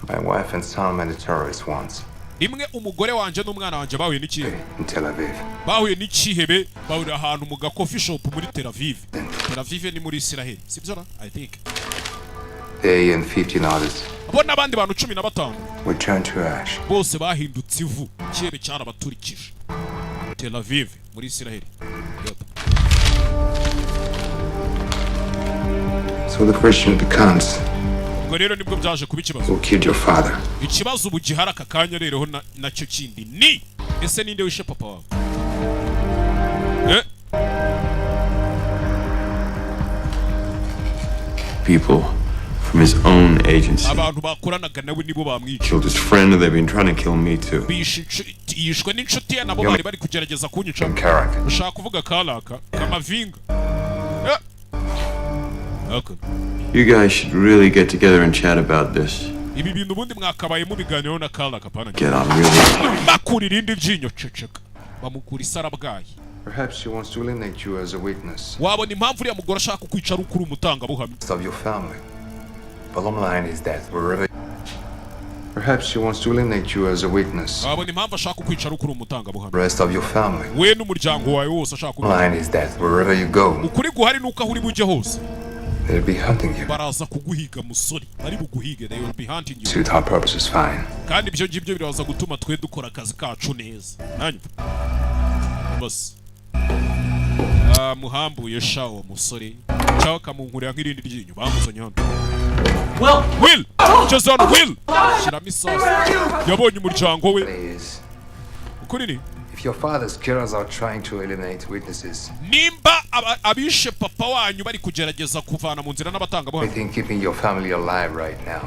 My wife and son met a terrorist once. Imwe umugore wanje n'umwana wanje bahuye n'ikihebe. In Tel Aviv. Bahuye n'ikihebe bahurira ahantu mu coffee shop muri Tel Aviv. Tel Aviv ni muri Israel. Sibyo na? I think. They and 15 others. Abo n'abandi bantu 15. We turned to ash. Bose bahindutse ivu. Ikihebe cyarabaturikije. Tel Aviv muri Israel. So the question becomes, rero nibwo byaje kuba ikibazo. Who killed your father? Ikibazo ubu gihara aka kanya rero nacyo kindi ni ese ninde wishe papa wawe? People from his own agency. Abantu bakoranaga nawe nibo bamwica. Killed his friend and they've been trying to kill me too. Yishwe n'inshuti ye nabo bari kugerageza kunyica. Ushaka kuvuga Karaka kamavinga. You guys should really get together and chat about this. Ibi bintu ubundi mwakabaye mu biganiro na Karaka pana. Get on really. Bakura irindi ryinyo ceceka. Bamukura isara bwayi. Perhaps she wants to eliminate you as a witness. Wabona impamvu uriya mugore ashaka kukwica rukuru umutanga buhamya. Of your family. Bottom line is that wherever. Perhaps she wants to eliminate you as a witness. Wabona impamvu ashaka kukwica rukuru umutanga buhamya. Rest of your family. We n'umuryango wawe wose ashaka kukwica. Line is that wherever you go. Ukuri guhari nuko aho uri bujye hose. They'll be hunting you. Baraza kuguhiga musori. Bari buguhige, they will be hunting you. Suit our purpose is fine. Kandi ibyo ngibyo biraza gutuma twe dukora akazi kacu neza. Nanyu. umvase muhambuye sha uwo musore cyangwa kamunkurira nk'irindi ryinyo bamuzanye hano Will Jason Will shiramo isasu yabonye umuryango we ukuri ni if your father's killers are trying to eliminate witnesses nimba abishe papa wanyu bari kugerageza kuvana mu nzira n'abatangabuhamya I think keeping your family alive right now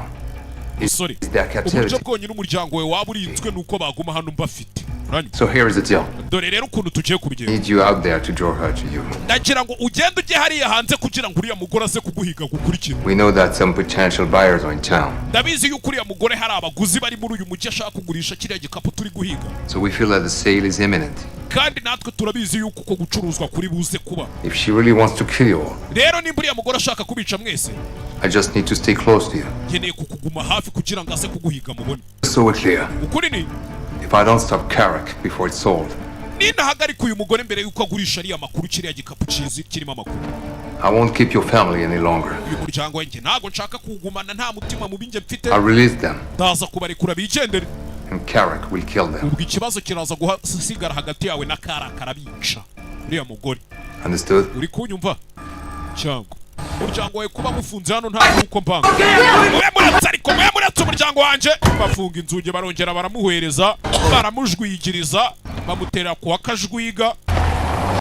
sorry uburyo bwonyine umuryango we waba urinzwe nuko baguma hano mbafite. So here is the deal. Dore rero ukuntu tugiye kubigenda. Need you out there to draw her to you. Ndagira ngo ugende ujye hariya hanze kugira ngo uriya mugore aze kuguhiga gukurikira. We know that some potential buyers are in town. Ndabizi yuko uriya mugore hari abaguzi bari muri uyu mujyi ashaka kugurisha kiriya gikapu turi guhiga. So we feel that the sale is imminent. Kandi natwe turabizi yuko uko gucuruzwa kuri buze kuba. If she really wants to kill you all. Rero nimba uriya mugore ashaka kubica mwese. I just need to stay close to you. Nkeneye kukuguma hafi kugira ngo aze kuguhiga mubone. So we're clear. Ukuri ni if I don't stop Carrick before it's sold. Ninahagarika uyu mugore mbere yuko agurisha ariya makuru kiriya gikapu cyizi kirimo amakuru. I won't keep your family any longer. Uyu muryango wanjye ntago nshaka kugumana nta mutima mubi nje mfite. I'll release them. Ndaza kubarekura bigendere. And Carrick will kill them. Ubwo ikibazo kiraza gusigara hagati yawe na karabica. Uriya mugore. Understood? Uri kunyumva? Cyangwa umuryango wawe kuba mufunze hano nta nuko mpanga. Mwe muratse umuryango wanje bafunga inzugi barongera baramuhwereza baramujwigiriza bamutera kwa kajwiga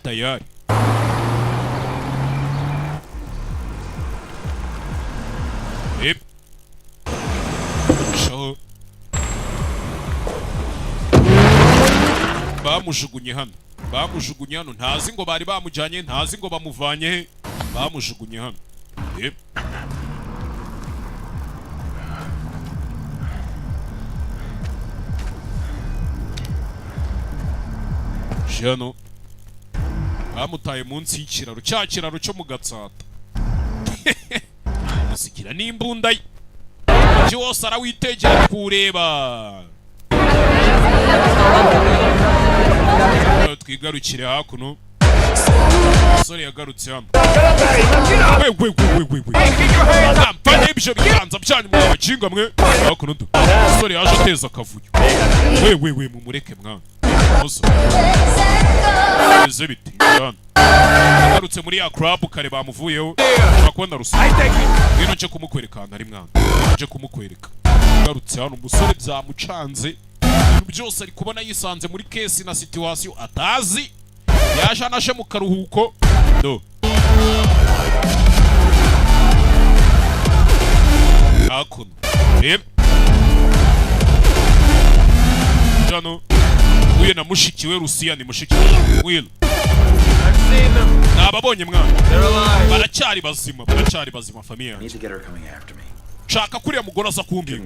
tayari. Bamujugunye hano ntazi ngo bari bamujyanye ntazi ngo bamuvanye he bamujugunye hano. Jano bamutaye munsi y'ikiraro cya kiraro cyo mu Gatsata musigira n'imbunda ye wose arawitegera kureba. Twigarukire hakuno umusore yagarutse hano. Mfanye ibyo biganza byanyu mu bakinga mwe hakuno umusore yaje ateza akavuyo. Mumureke mwana eze biti yagarutse muri ya club kare bamuvuyeho bakubona rusa ngino nje kumukwereka ari mwana nje kumukwereka yagarutse hano umusore byamucanze byose ari kubona yisanze muri case na situation atazi yaje anashe mu karuhuko do hakuno Jano uye na mushiki we Rusiya ni mushiki Will nababonye mwana baracyari bazima familia shaka kuriya mugore aza kumpiga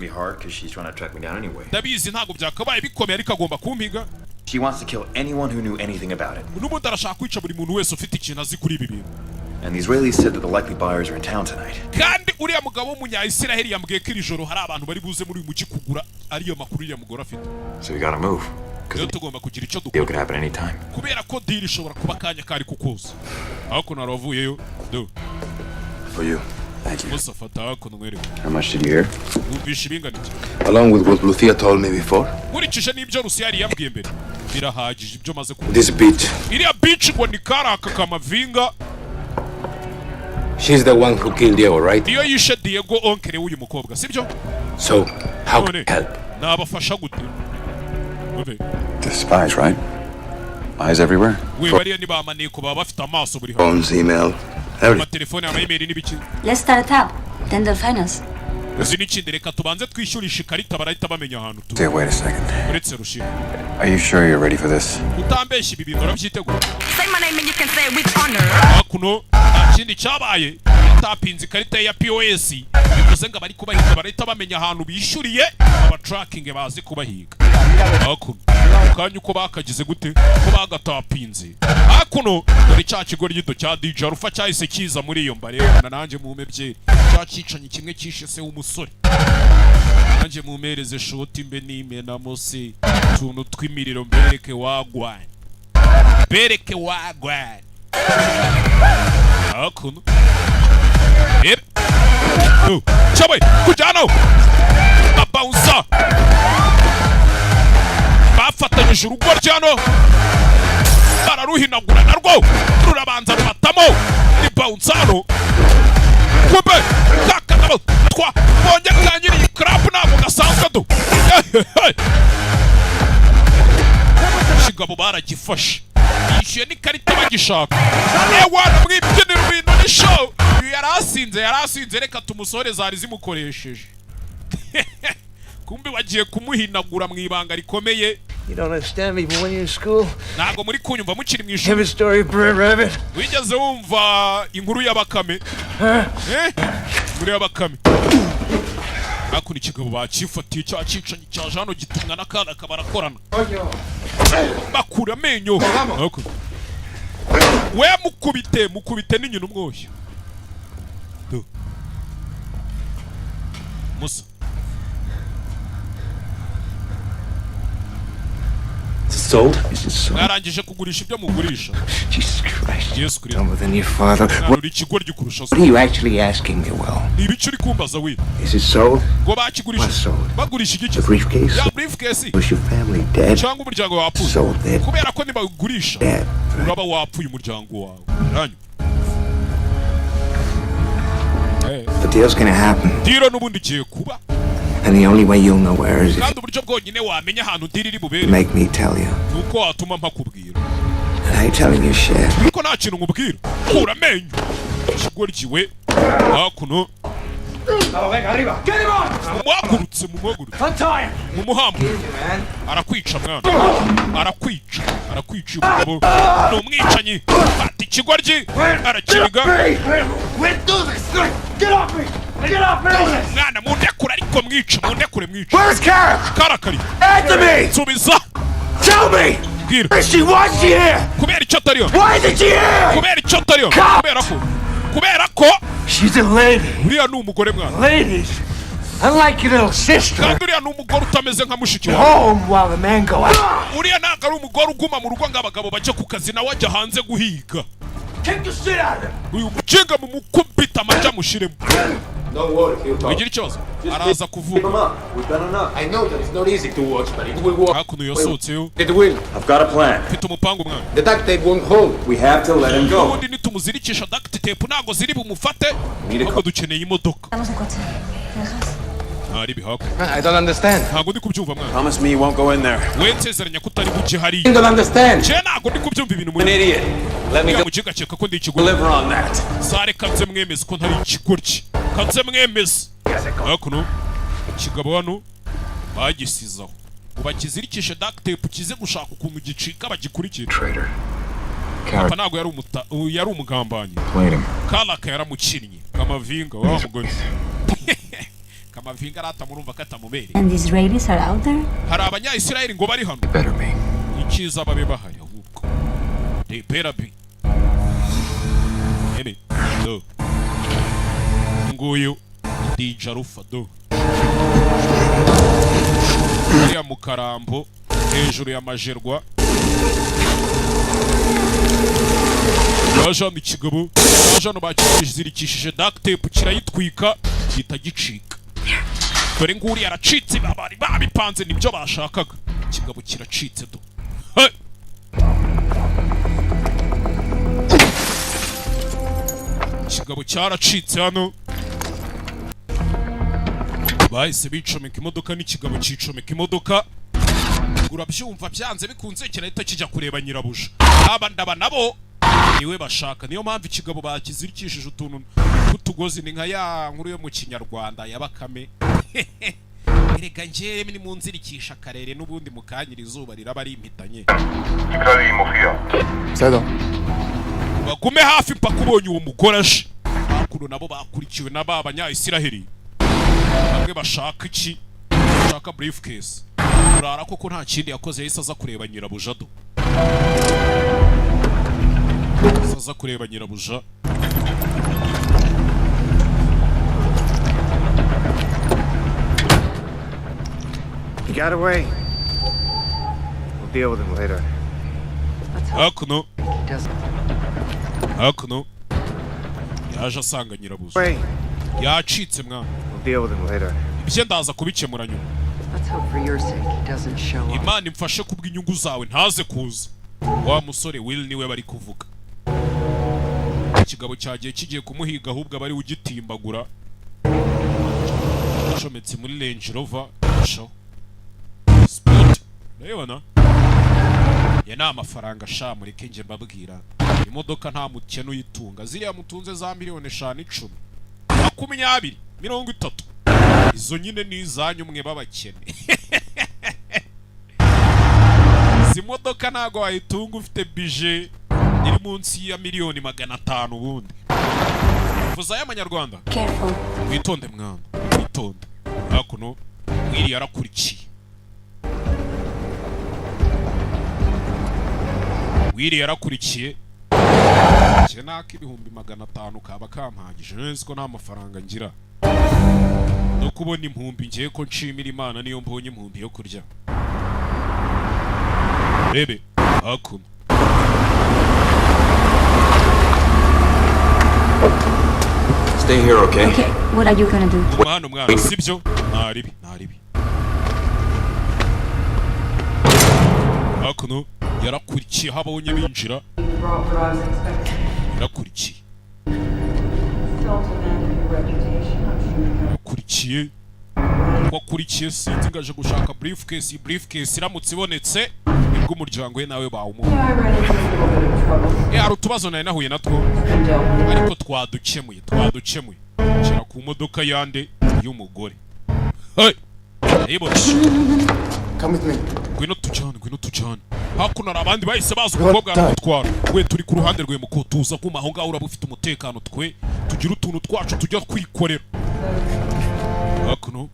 ndabizi ntago byakabaye bikomeye ariko agomba kumpiga. She wants to kill anyone who knew anything about it. N'ubundi arashaka kwica buri muntu wese ufite ikintu azi kuri ibi bintu. And the Israelis said that the likely buyers are in town tonight. Kandi uriya mugabo w'umunya-Isiraheli yambwiye ko iri joro hari abantu bari buze muri uyu mujyi kugura ariyo makuru uriya mugore afite. So we gotta move. Rero tugomba kugira icyo Deal could happen anytime. Kubera ko deal ishobora kuba akanya kari kukoza. Aho kuno aravuyeyo do. For you. Thank you. How much did you hear? Along with what Lucia told me before. This bitch. She's the one who killed Diego, right? So, how can I help? The spies, right? Eyes everywhere. Phones, email, everything. Let's start up, then they'll find us. Say, wait a second. Are you sure you're ready for this? Say my name and you can say it with honor. Tapinze ikarita ya POS bivuze ngo bari kubahiga barahita bamenya ahantu bishuriye aba tracking bazi kubahiga. Hakuno kanya uko bakagize gute ko bagatapinze hakuno dore cya kigo ryito cya DJ Alpha cyahise kiza muri iyo mbare na nanje mume bye cyacicanye kimwe kishe se w'umusore nanje mumereze shoti mbe nimena mose tuntu twimiriro mbereke wagwanye hakuno Chabwe, kujano Abaunsa Bafatanyije urugo ryano bararuhinagura narwo rurabanza rubatamo ni bounsano kumbe kakagabo twa bonye kanyiri crap ntabwo gasanzwe do kigabo baragifashe yishyuye n'ikarita bagishaka ewana mwibyinira ibintu ni show yarasinze reka tumusohore zari zimukoresheje kumbe bagiye kumuhinagura mu ibanga rikomeye. You don't understand me, but when you're in school, ntabwo muri kunyumva mukiri mu have ishuri a story, Brer Rabbit. wigeze wumva inkuru y'abakame inkuru y'abakame hakuno ikigabo bakifatiye cya cicanyi cya jano gitumwa n'akana kabarakorana bakura amenyo we mukubite n'inyina umwoshya musa Sold? Is it sold? mwarangije kugurisha ibyo mugurisha. Jesus Christ. Yesu Kristo. Dumber than your father. What are you actually asking me, Will? ni ibiki uri kumbaza we? Is it sold? ngo bakigurisha. What sold? bagurisha iki? The briefcase? ya briefcase. Was your family dead? cyangwa umuryango wapfuye. Sold dead. kubera ko nibagurisha Dead. uraba wapfuye umuryango wawe. ranyu The deal's gonna happen. diro n'ubundi kiye kuba. And the only way you'll know where is kandi uburyo bwonyine wamenya ahantu diro iri bubere. make me tell you. nuko watuma mpakubwira. And I ain't telling you shit. ariko nta kintu nkubwira. kura amenyo. ikigoryiwe hakuno. mumuhagurutse mumuhamba arakwica mwana arakwica umugabo ni umwicanyi fata ikigoryi arakiriga mwana mundekure ariko mundekure mwica karakari nsubiza bwira kubera icyo atariyo kubera ko She's a lady. uriya ni umugore mwana. Ladies, unlike your little sister, kandi uriya ni umugore utameze nka mushiki at wawe. home while the men go out. uriya ntabwo ari umugore uguma mu rugo ngo abagabo bajye ku kazi nawe ajya hanze guhiga. Take the shit out of him. uyu mukinga mumukubita amajya amushiremo. Don't worry, he'll talk. wigira ikibazo araza kuvuga. We've done enough. I know that it's not easy to watch, but it will work. hakuno yasohotseyo. It will. I've got a plan. mfite umupangu mwana. The duct tape won't hold. We have to let him go. ubundi nitumuzirikisha duct tape ntabwo ziri bumufate. ahubwo dukeneye imodoka. Vamos en coche. ¿Me dejas? ntari bihako. I don't understand. ntabwo ndi kubyumva mwana. Promise me you won't go in there. we nsezeranya ko utari buke I hariya. don't understand. je ntabwo ndi kubyumva ibintu An muri. idiot. Let me uriya go mukinga akeka ko ndi ikigoryi. deliver on that. sare kanze mwemeze ko ntari ikigoryi. kanze mwemeze. hakuno ikigabo hano bagisizaho ngo bakizirikishe duct tape kize gushaka ukuntu gicika bagikurikira. Traitor. papa ntabwo yari umugambanyi. Played him. karaka yaramukinnye kamavinga wa mugore. kamavinga aratamurumva katamubere. And the Israelis are out there? hari abanya-Israeli ngo bari hano. Better me. icyiza babe bahari ahubwo they better be. ene do nguyu DJ Rufa do uriya mukarambo hejuru y'amajerwa bajana ikigabo bajana bakizirikishije duct tape kirayitwika gihita gicika. dore nguri yaracitse babari babipanze nibyo bashakaga. ikigabo kiracitse do. ikigabo cyaracitse hano. bahise bicomeka imodoka n'ikigabo cyicomeka imodoka. urabyumva byanze bikunze kirahita kijya kureba nyirabuja. aba ndaba nabo niwe bashaka. niyo mpamvu ikigabo bakizirikishije utuntu tw'utugozi. ni nka ya nkuru yo mu kinyarwanda ya bakame. erega njyewe ni mu nzirikisha akarere n'ubundi mukanyira izuba riraba rimpitanye. bagume hafi mpaka ubonye uwo mugore aje. hakuno nabo bakurikiwe n'aba banya-Israeli. bamwe bashaka iki? bashaka briefcase. urara koko nta kindi yakoze yahise aza kureba nyirabuja do. aza kureba nyirabuja. He got away. We'll deal with him later. hakuno hakuno yaje asanga nyirabuja. Wait. yacitse mwana. We'll deal with him later. ibyo ndaza kubikemura nyuma. Let's hope for your sake he doesn't show up. imana imfashe kubw'inyungu zawe ntaze kuza. wa musore Will niwe bari kuvuga. Ikigabo cyagiye kigiye kumuhiga ahubwo abari ugitimbagura. Shometse muri Range Rover show. Sport. Urabona? Ya ni amafaranga sha mureke nje mbabwira. Imodoka nta mukene uyitunga. Ziriya mutunze za miliyoni 5-10. 20, 30. Izo nyine ni izanyu mwe babakene. Izi modoka ntago wayitunga ufite budget iri munsi ya miliyoni 500 ubundi. Vuza y'amanyarwanda. Careful. Witonde mwana. Witonde. Hakuno Will yarakurikiye. Will yarakurikiye. Cye naka 500 kaba kampagije. Nzi ko nta mafaranga ngira. No kubona impumbi ngiye ko nshimira Imana niyo mbonye impumbi yo kurya. Bebe, hakuno. Stay here, okay? Okay, what are you gonna do? Mwana, sibyo? Naribi. Hakuno, yarakurikiye habonye binjira. Yarakurikiye. Yakurikiye. Wakurikiye sinzi ngaje gushaka briefcase iramutse ibonetse nibwo umuryango we nawe bawumuha. Hari utubazo nawe nahuye natwo ariko twadukemuye. Nshira ku modoka yande y'umugore. Hey! Come with me. Ngwino tujyane. Hakuno hari abandi bahise baza umukobwa aramutwara. We turi ku ruhande rwe muko tuza kuma aho ngaho uraba ufite umutekano twe tugira utuntu twacu tujya kwikorera. Hakuno.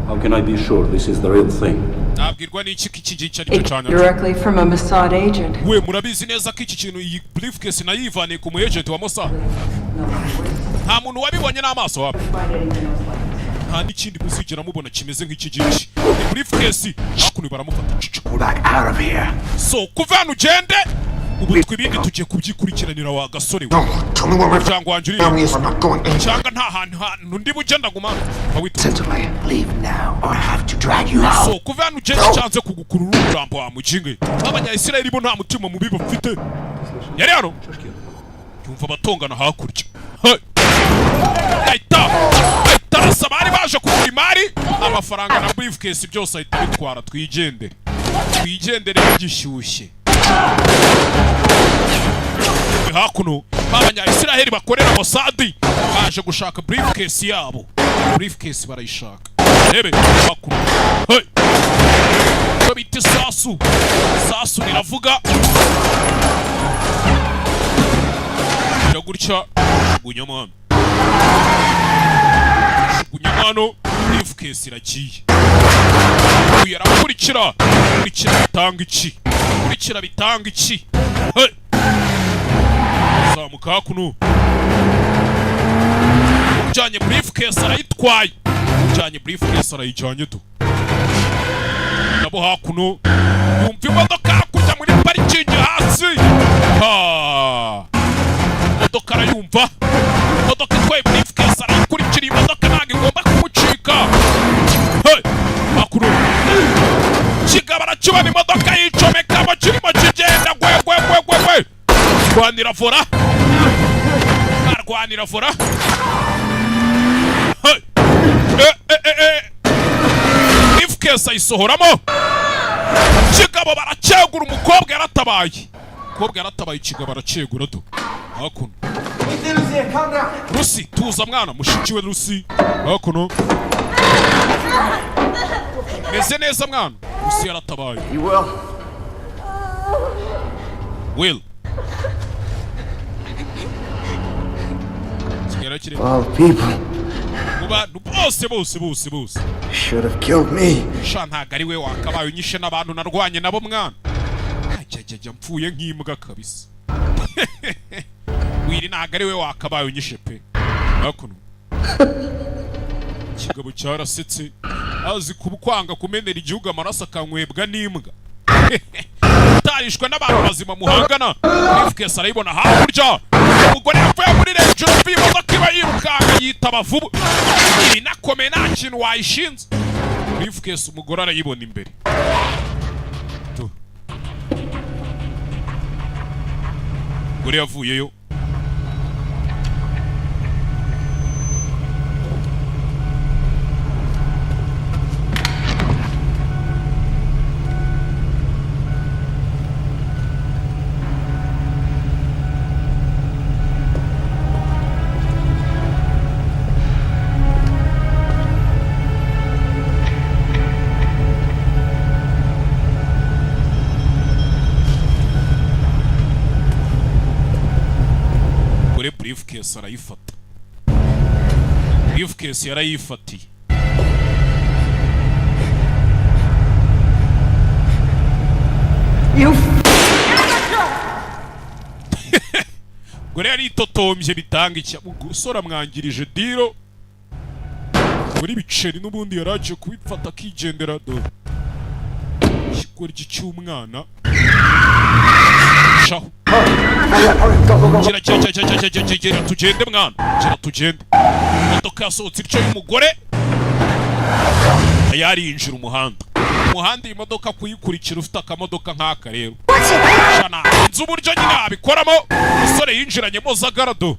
How can I be sure this is the real thing? Nabwirwa n'iki kigice ari cyo cyane. Directly from a Mossad agent. We murabizi neza ko iki kintu iyi briefcase nayivaniye ku mu agent wa Mossad. Nta muntu wabibonye n'amaso wapi. Nta n'ikindi muzigera mubona kimeze nk'iki gice. Ni briefcase hakuno baramufata. Back out of here. So kuva hano ugende ubu twibindi tugiye kubyikurikiranira wa gasore we. Tell me where my Cyangwa wanjye family is. I'm not going in. cyangwa nta hantu ndi bugenda guma. Gentlemen, leave now or I have to drag you out. So kuva hano ugende cyanze kugukurura urujambo wa mujinge. Abanyayisirayeli bo nta mutima mubi bafite. Yari hano. Yumva batongana hakurya. Tarasa bari baje kugura imari amafaranga na briefcase byose ahita bitwara. Twigendere gishyushye. Hakuno abanyayisiraheli bakorera Mossad baje gushaka briefcase yabo. Briefcase barayishaka. Rebe hakuno. Hey! Babite sasu riravuga. Biragurya gunyamano. Briefcase iragiye. Uyu arakurikira bitanga iki. Hey! Zamuka hakuno. Ujyanye briefcase arayitwaye. Arayijyanye tu. Nabo hakuno yumva imodoka hakurya muri parikingi hasi. Imodoka arayumva. Imodoka itwaye briefcase arakurikira imodoka ntabwo igomba kumucika. Hey! Hakuno. Kigabo arakibona imodoka yicomekamo kirimo kigenda gwe. Arwanira vora. Hey! Briefcase ayisohoramo. Kigabo baracegura umukobwa yaratabaye. Kigabo aracegura do. Hakuno. Rusi tuza mwana mushiki we Rusi. Hakuno. Meze neza mwana. Rusi yaratabaye. Will. All people bose should have killed me. ntago ari we wakabaye unyishe n'abantu narwanye nabo mwana. Ajya mpfuye nk'imbwa kabisa. Wiri ntago ari we wakabaye unyishe pe. Hakuno. Kigabo cyarasetse azi kubukwanga kumenera igihugu amaraso akanywebwa n'imbwa. Tarishwe n'abantu bazima muhangana. Briefcase arayibona hakurya. Umugore yapfuye muri Range Rover imodoka iba yirukanga yitaba vuba. Iri nakome nta kintu wayishinze. Briefcase umugore arayibona imbere. umugore yavuyeyo. Briefcase arayifata. Briefcase yarayifatiye. Gore yari totombye bitanga iki gusora mwangirije diro. Muri biceri n'ubundi yaraje kubifata kigendera do. Kigori cy'umwana. Ciao. Gira tugende mwana. Gira tugende. Modoka yasohotse icyo y'umugore. Yarinjira umuhanda. Umuhanda imodoka kuyikurikira ufite akamodoka nk'aka rero. Shana nzi uburyo nyine abikoramo. Umusore yinjiranyemo zagarado.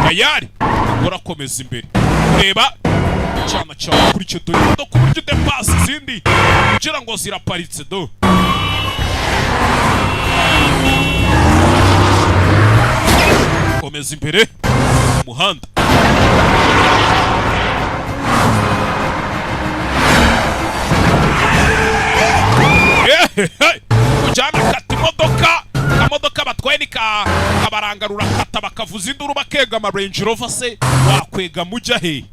Ayari. Urakomeza imbere. Reba. Cyana cyane kurikira do. Imodoka uburyo depasi izindi. Kugira ngo ziraparitse do. Komeza imbere umuhanda. Kujyana kata imodoka. Kamodoka batwaye ni kabarangarura kata bakavuza induru bakegama Range Rover se wakwega mujya he.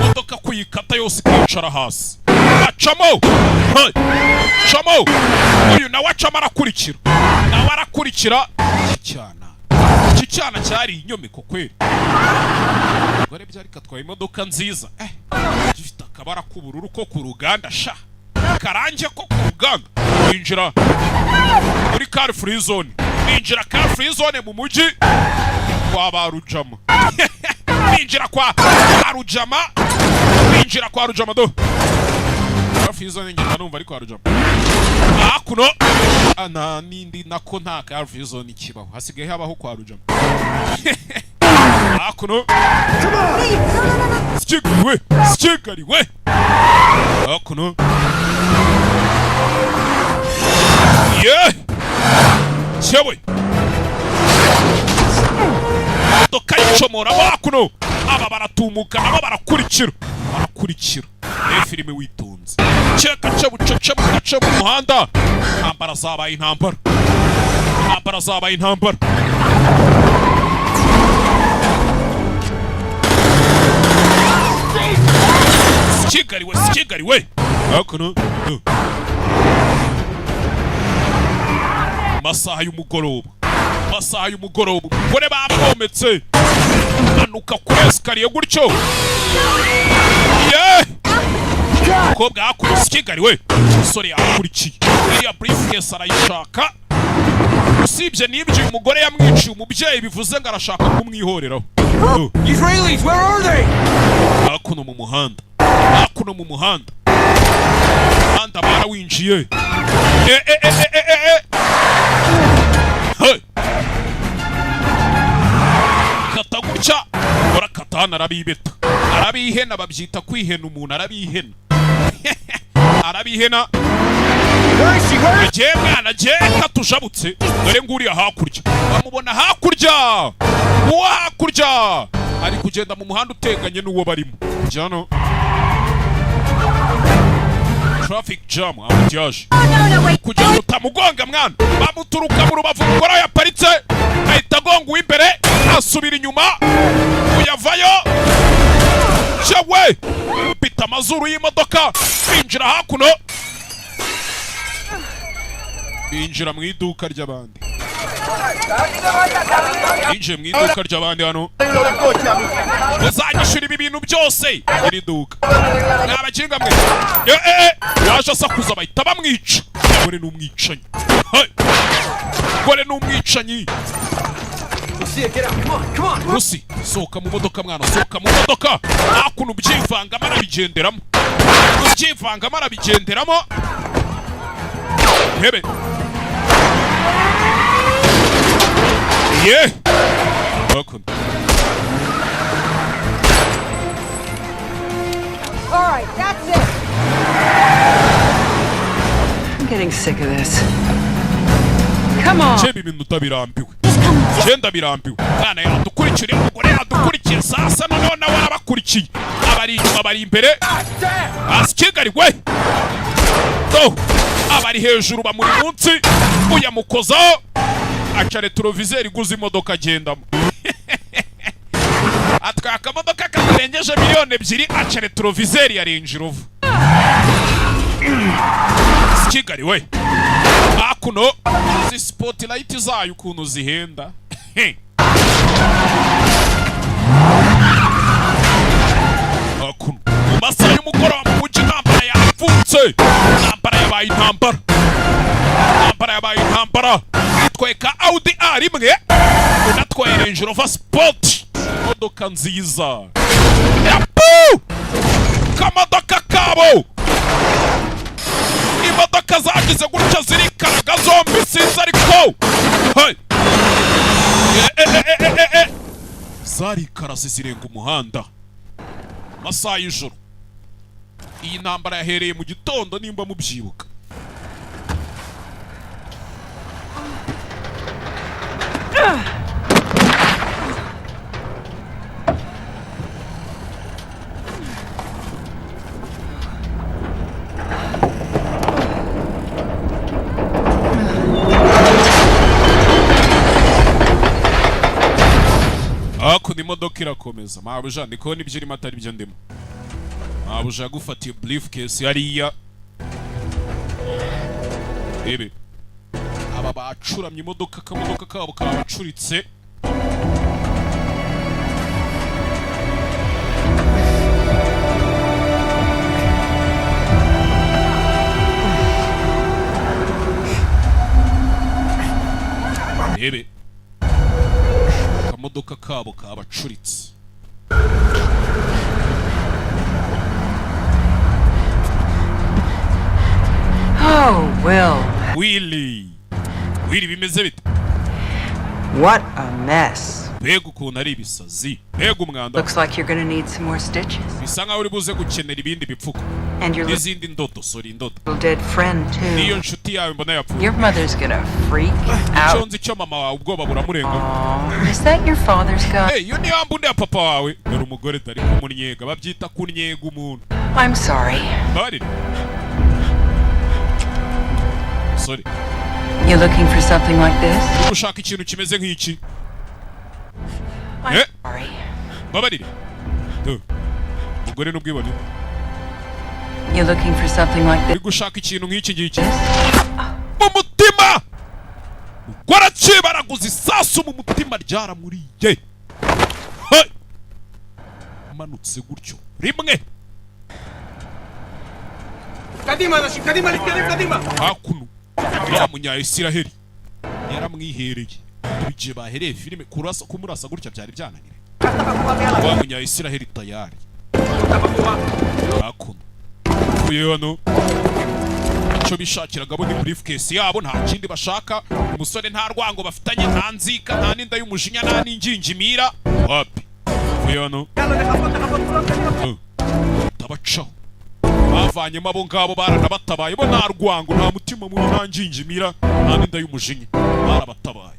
Imodoka kuyikata yose ikicara hasi. Acamo! Chamo! Uyu nawe acamo arakurikira. Nawe arakurikira. Iki cyana cyari inyomeko kweli. Gore byari katwaye imodoka nziza. Gifite akabara k'ubururu ko ku ruganda sha. Karange ko ku ruganda. Winjira muri car free zone. Winjira car free zone mu mujyi kwa Barujama. Winjira kwa Barujama. Winjira kwa Rujama do. Fizo ngenda numva ariko arujama. Akuno ana nindi nako nta car fizo ni kibaho. Hasigaye habaho kwa rujama. Akuno. Skigari we. Akuno. Yeah. Chewe. Tokayichomora akuno. Aba baratumuka nabo barakurikira. Barakurikira. Filime witonze. Cheka cyabucece mu muhanda. Intambara zabaye intambara. Intambara zabaye intambara. Skigari we. Akuno. Masaha y'umugoroba. Kore bamwometse. Anuka kuri esikariye gutyo. Yeah. Kobwa akubise Kigali we. Umusore yakurikiye. Iriya briefcase arayishaka. Usibye n'ibyo umugore yamwiciye umubyeyi bivuze ngo arashaka kumwihoreraho. Israelis, where are they? Akuno mu muhanda. Anda bara winjiye. Kata guca. Ora katana arabibeta. Arabihena babyita kwihena umuntu arabihena. Arabihena. Je mwana je katujabutse. Dore nguriya hakurya. Bamubona hakurya. Hakurya. Ari kugenda mu muhanda uteganye n'uwo barimo. Jano. Traffic jam amujyaje. Kugenda utamugonga mwana. Bamuturuka mu rubavu ngoro yaparitse. Ahita agonga imbere. Asubira inyuma. Uyavayo. Chawe. Pita amazuru y'imodoka. Binjira hakuno. Binjira mu iduka ry'abandi. Binjira mu iduka ry'abandi hano. Uzanyishura ibi bintu byose. Iri duka. N'abakinga mwe. Yaje asakuza bahita bamwica. Gore n'umwicanyi. Gore n'umwicanyi. Rusi, sohoka mu modoka mwana, sohoka mu modoka. Hakuno ubyivanga marabigenderamo. Ubyivanga marabigenderamo. Hebe. Yeah. Hakuno. All right, that's it. I'm getting sick of this. Come on. Chebe iminota birambiwe. Genda birambiwe. Mwana yadukurikira, umugore yadukurikiye sasa none nawe arabakurikiye. Abari inyuma bari imbere. Asikigari we. To. Abari hejuru bamuri munsi. Uyamukozaho. Aca retroviseur iguza imodoka agendamo. Atwaka akamodoka katarengeje miliyoni 2 aca retroviseur ya Range Rover. Kigali we. Hakuno izi spotlight zayo ukuntu zihenda. Hakuno mu masaha y'umugoroba mu mujyi intambara yapfutse. Intambara yabaye intambara. Intambara yabaye intambara. Tweka Audi A1 unatwaye Range Rover Sport. Imodoka nziza. Yapu! Kamodoka kabo. Imodoka zagize gutya zirikaraga zombi sinzi ariko. Hey! Zarikarase zirenga umuhanda. Masaha y'ijoro. Iyi ntambara yahereye mu gitondo nimba mubyibuka. Hakuno imodoka irakomeza. Mabuja ndiko nibyo irimo atari byo ndimo. Mabuja yagufatiye briefcase yariya. Ebe. Aba bacuramye imodoka kamodoka kabo kabacuritse. Ebe. Kamodoka kabo kabacuritse. Oh, Will. Willy bimeze bite? What a mess. Mbega ukuntu ari ibisazi. Mbega umwanda. Looks like you're gonna need some more stitches. Bisa nkaho uri buze gukenera ibindi bipfuko. And your n'izindi ndoto, indoto. little dead friend too. Niyo nshuti yawe mbona yapfuye. Your mother's gonna freak Icyo out. nzi cyo mama wawe ubwoba buramurenga. Aw, is that your father's gun? Hey, yo niyo mbunde ya papa wawe. Dore umugore tari kumunyega, babyita kunyega umuntu. I'm sorry. Bari. Sorry. You looking for something like this? Ushaka ikintu kimeze nk'iki? I'm sorry. Babarire. Umugore n'ubwibone. You looking for something like this? Gushaka ikintu nk'iki ngiki. Mu mutima. Baraguze isasu mu mutima ryaramuriye. Hey! Manutse gutyo. Rimwe. Kadima, kadima. Hakuno. Ya munya Isiraheli. Yaramwihereye. Bije bahereye filime kumurasa gutya byari byananire. Wa munya Isiraheli tayari. Hakuno. Uyeno. Icyo bishakiraga bo ni briefcase yabo nta kindi bashaka. Umusore nta rwango bafitanye nta nzika nta ninda y'umujinya nta n'injinjimira. Wapi. Uyeno. Tabacaho. Bavanyemo abo ngabo baranabatabaye bo nta rwango nta mutima mubi nta njinjimira nta n'inda y'umujinya barabatabaye.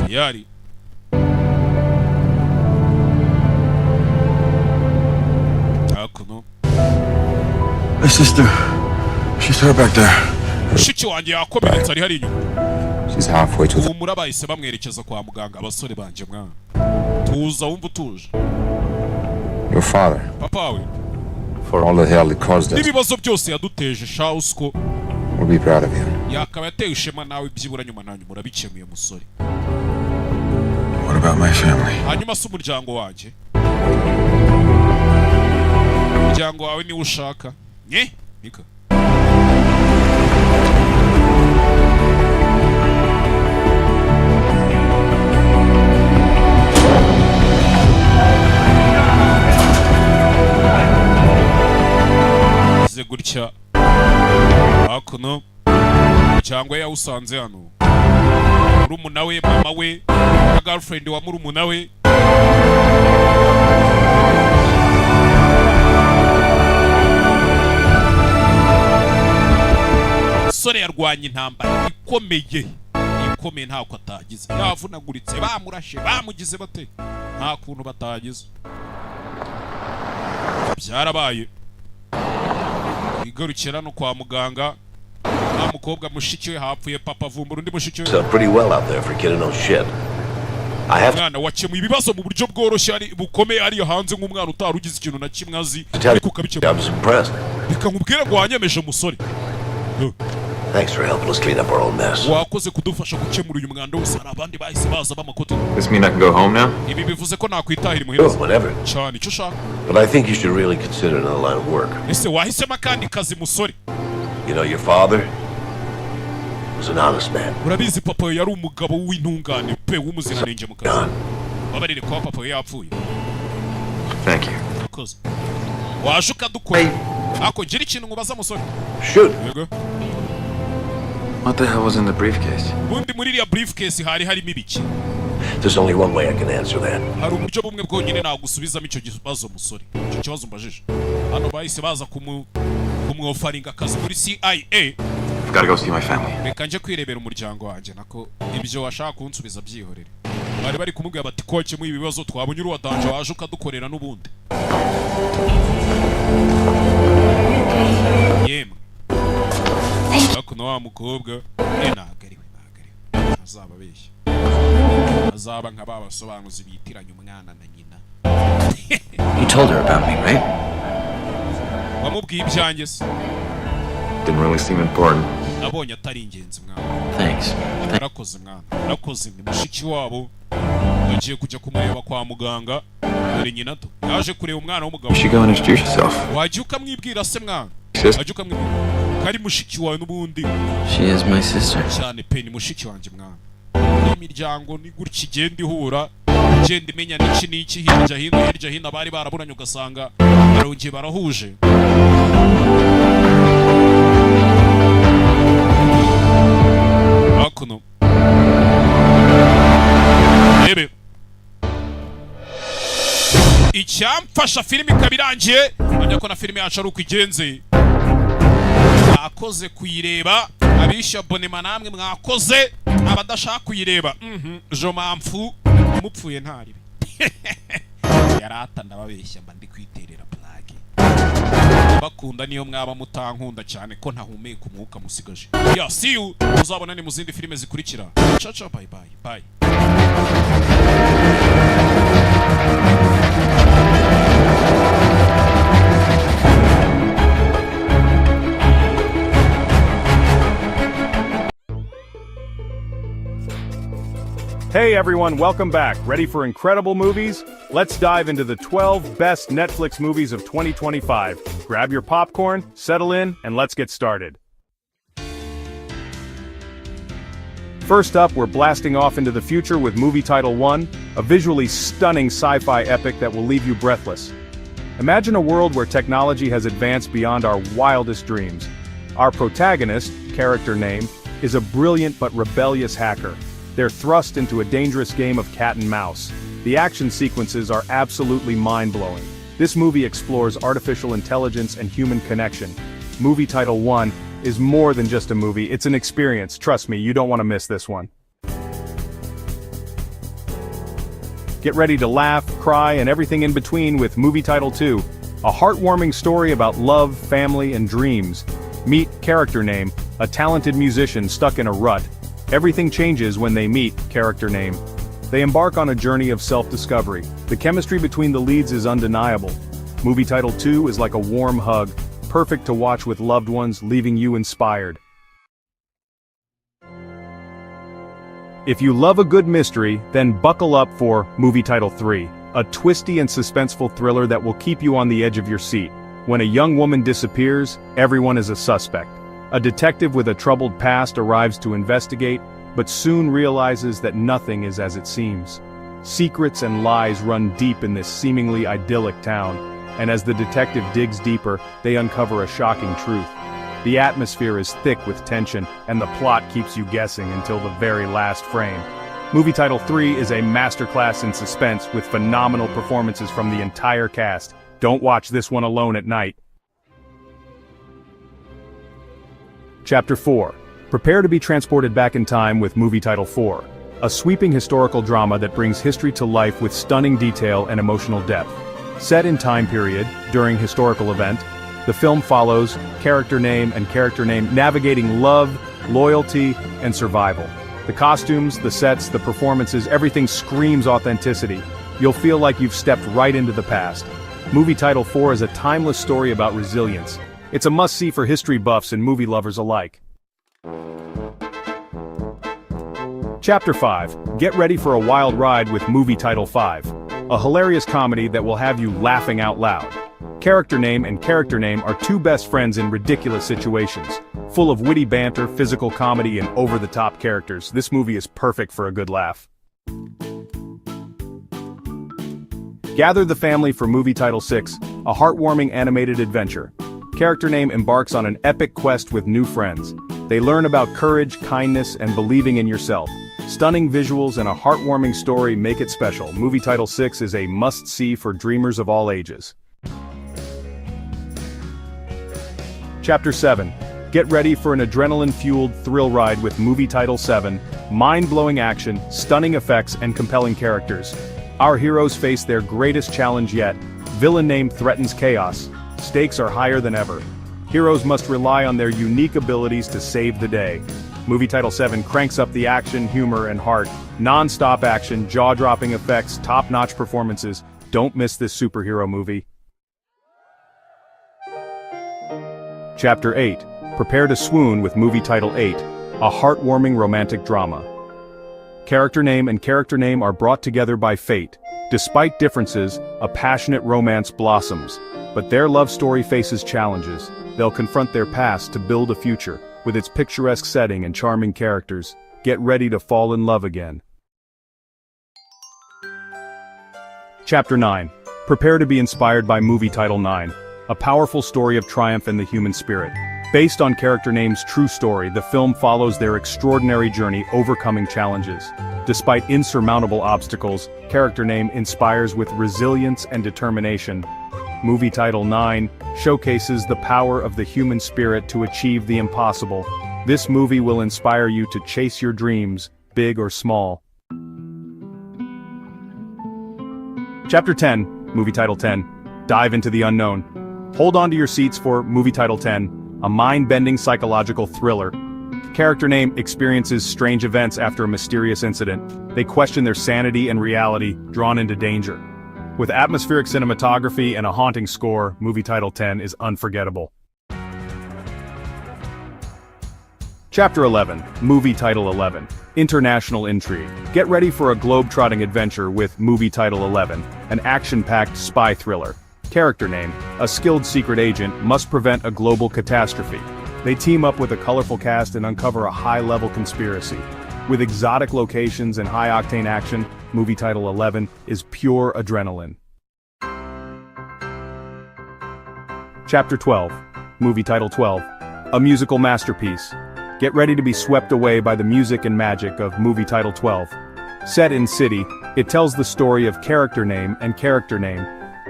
Yari. Hakuno. My sister. She's her back there. Mushiki wanjye yakomeretse ari hari inyuma. She's halfway to the... Umura bahise bamwerekeza kwa muganga abasore banje mwana. Tuza wumva utuje. Your father. Papa we. For all the hell he caused us. Nibibazo byose yaduteje shausko. We'll be proud of you. Yakaba yatewe ishema nawe byibura nyuma nanyu murabikemuye musore. What about my family? Hanyuma se umuryango wanjye. Umuryango wawe ni ushaka. Nye? Nika. Ze gutya. Hakuno. Cyangwa yawusanze hano. murumuna we, mama we, na girlfriend wa murumuna we. Sore yarwanye intambara ikomeye ntako atagize, yavunaguritse, bamurashe, bamugize bate, nta kuntu batagize. Byarabaye igarukira no kwa muganga, nta mukobwa mushiki we hapfuye papa vumbura undi mushiki we. Pretty well out there for a kid who knows shit. Mwana wakemuye ibibazo mu buryo bworoshye ari bukomeye ari hanze nk'umwana utarugize ikintu na kimwe azi, ariko ukabikemura. Reka nkubwire ngo wanyemeje musore. Thanks for helping us clean up our own mess. Wakoze kudufasha gukemura uyu mwanda wose, hari abandi bahise baza b'amakoto. This mean I can go home now? Ibi bivuze ko nakwitahira imuhira. Whatever. Cyane icyo ushaka. But I think you should really consider another line of work. Ese wahisemo akandi kazi musore. You know, your father was an honest man. Urabizi papa yari umugabo w'intungane pe w'umuziranenge mu kazi. Babarire ko papa yapfuye. Thank you. Because waje ukadukora. Ako gira ikintu ngubaza musore. Shoot. Yego. What the hell was in the briefcase? Bundi muri iriya briefcase harimo ibiki. There's only one way I can answer that. Hari uburyo bumwe bwonyine nagusubizamo icyo kibazo musore. Icyo kibazo mbajije. Hano bahise baza kumwofaringa akazi muri CIA. I've got to go see my family. Reka nje kwirebera umuryango wanjye nako ibyo washaka kunsubiza byihorere. Bari kumubwira bati koke mu ibibazo twabonye uri wadanje waje ukadukorera n'ubundi. Yemwe. Akuno wa mukobwa nagariwe azaba beshya. Azaba nka babasobanuzi bitiranya umwana na nyina. You told her about me, right? Wamubwiye ibyanjye se? Didn't really seem important. Nabonye atari ingenzi mwana. Thanks. Narakoze mwana. Narakoze ni mushiki wabo. Yagiye kujya kumureba kwa muganga. Dore nyina to. Yaje kureba umwana w'umugabo. You should go and introduce yourself. Waje ukamwibwira se mwana. Waje ukamwibwira. Kari mushiki wawe n'ubundi. She is my sister. Cyane pe ni mushiki wanjye mwana. Imiryango ni gutya igenda ihura. Igenda imenya n'iki hirya hino bari baraburanye ugasanga barongeye barahuje. Akuno. Ebe. Icyamfasha filimi kabirangiye, nanya ko na filimi yacu ari uko igenze. Mwakoze kuyireba, abisha abonema namwe mwakoze, abadashaka kuyireba. Jo mpamvu mupfuye ntari. Yarata ndababeshya mba ndi kwiterera plage. Bakunda niyo mwaba mutankunda cyane ko ntahumeka umwuka musigaje. Yeah, see you. Uzabona ni mu zindi filime zikurikira. Ciao, bye bye. Hey everyone, welcome back. Ready for incredible movies? Let's dive into the 12 best Netflix movies of 2025. Grab your popcorn, settle in, and let's get started. First up, we're blasting off into the future with movie title 1, a visually stunning sci-fi epic that will leave you breathless. Imagine a world where technology has advanced beyond our wildest dreams. Our protagonist, character name, is a brilliant but rebellious hacker. They're thrust into a dangerous game of cat and mouse. The action sequences are absolutely mind-blowing. This movie explores artificial intelligence and human connection. Movie title 1 is more than just a movie, it's an experience. Trust me, you don't want to miss this one. Get ready to laugh, cry, and everything in between with movie title 2, a heartwarming story about love, family, and dreams. Meet character name, a talented musician stuck in a rut. Everything changes when they meet character name. They embark on a journey of self-discovery. The chemistry between the leads is undeniable. Movie title 2 is like a warm hug, perfect to watch with loved ones, leaving you inspired. If you love a good mystery, then buckle up for movie title 3, a twisty and suspenseful thriller that will keep you on the edge of your seat. When a young woman disappears, everyone is a suspect. A detective with a troubled past arrives to investigate, but soon realizes that nothing is as it seems. Secrets and lies run deep in this seemingly idyllic town, and as the detective digs deeper, they uncover a shocking truth. The atmosphere is thick with tension, and the plot keeps you guessing until the very last frame. Movie title 3 is a masterclass in suspense with phenomenal performances from the entire cast. Don't watch this one alone at night. Chapter 4. Prepare to be transported back in time with movie title 4. A sweeping historical drama that brings history to life with stunning detail and emotional depth. Set in time period, during historical event, the film follows character name navigating love, loyalty, and survival. The costumes, the sets, the performances, everything screams authenticity. You'll feel like you've stepped right into the past. Movie title 4 is a timeless story about resilience. It's a must-see for history buffs and movie lovers alike. Chapter 5. Get ready for a wild ride with movie title 5. A hilarious comedy that will have you laughing out loud. Character name are two best friends in ridiculous situations. Full of witty banter, physical comedy, and over-the-top characters, this movie is perfect for a good laugh. Gather the family for movie title 6, a heartwarming animated adventure. Character name embarks on an epic quest with new friends. They learn about courage, kindness, and believing in yourself. Stunning visuals and a heartwarming story make it special. Movie title 6 is a must-see for dreamers of all ages. Chapter 7. Get ready for an adrenaline-fueled thrill ride with movie title 7, mind-blowing action, stunning effects, and compelling characters. Our heroes face their greatest challenge yet. Villain name threatens chaos. Stakes are higher than ever. Heroes must rely on their unique abilities to save the day. Movie title 7 cranks up the action, humor, and heart. Non-stop action, jaw-dropping effects, top-notch performances. Don't miss this superhero movie. Chapter 8. Prepare to swoon with movie title 8, a heartwarming romantic drama. Character name are brought together by fate. Despite differences, a passionate romance blossoms. But their love story faces challenges. They'll confront their past to build a future. With its picturesque setting and charming characters, get ready to fall in love again. Chapter 9. Prepare to be inspired by movie title 9, a powerful story of triumph in the human spirit. Based on character name's true story, the film follows their extraordinary journey overcoming challenges. Despite insurmountable obstacles, character name inspires with resilience and determination. Movie title 9 showcases the power of the human spirit to achieve the impossible. This movie will inspire you to chase your dreams, big or small. Chapter 10, movie title 10. Dive into the unknown. Hold on to your seats for movie title 10, a mind-bending psychological thriller. Character name experiences strange events after a mysterious incident. They question their sanity and reality, drawn into danger. With atmospheric cinematography and a haunting score, movie title 10 is unforgettable. Chapter 11, movie title 11, international intrigue. Get ready for a globe-trotting adventure with movie title 11, an action-packed spy thriller. Character name, a skilled secret agent must prevent a global catastrophe. They team up with a colorful cast and uncover a high-level conspiracy. With exotic locations and high-octane action, movie title 11 is pure adrenaline. Chapter 12, movie title 12, a musical masterpiece. Get ready to be swept away by the music and magic of movie title 12. Set in city, it tells the story of character name.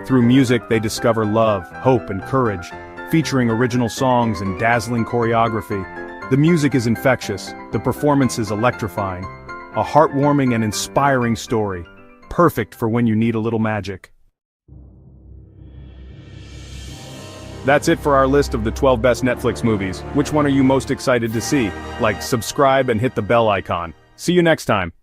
Through music they discover love, hope, and courage, featuring original songs and dazzling choreography. The music is infectious, the performance is electrifying. A heartwarming and inspiring story, perfect for when you need a little magic. That's it for our list of the 12 best Netflix movies. Which one are you most excited to see? Like, subscribe, and hit the bell icon. See you next time.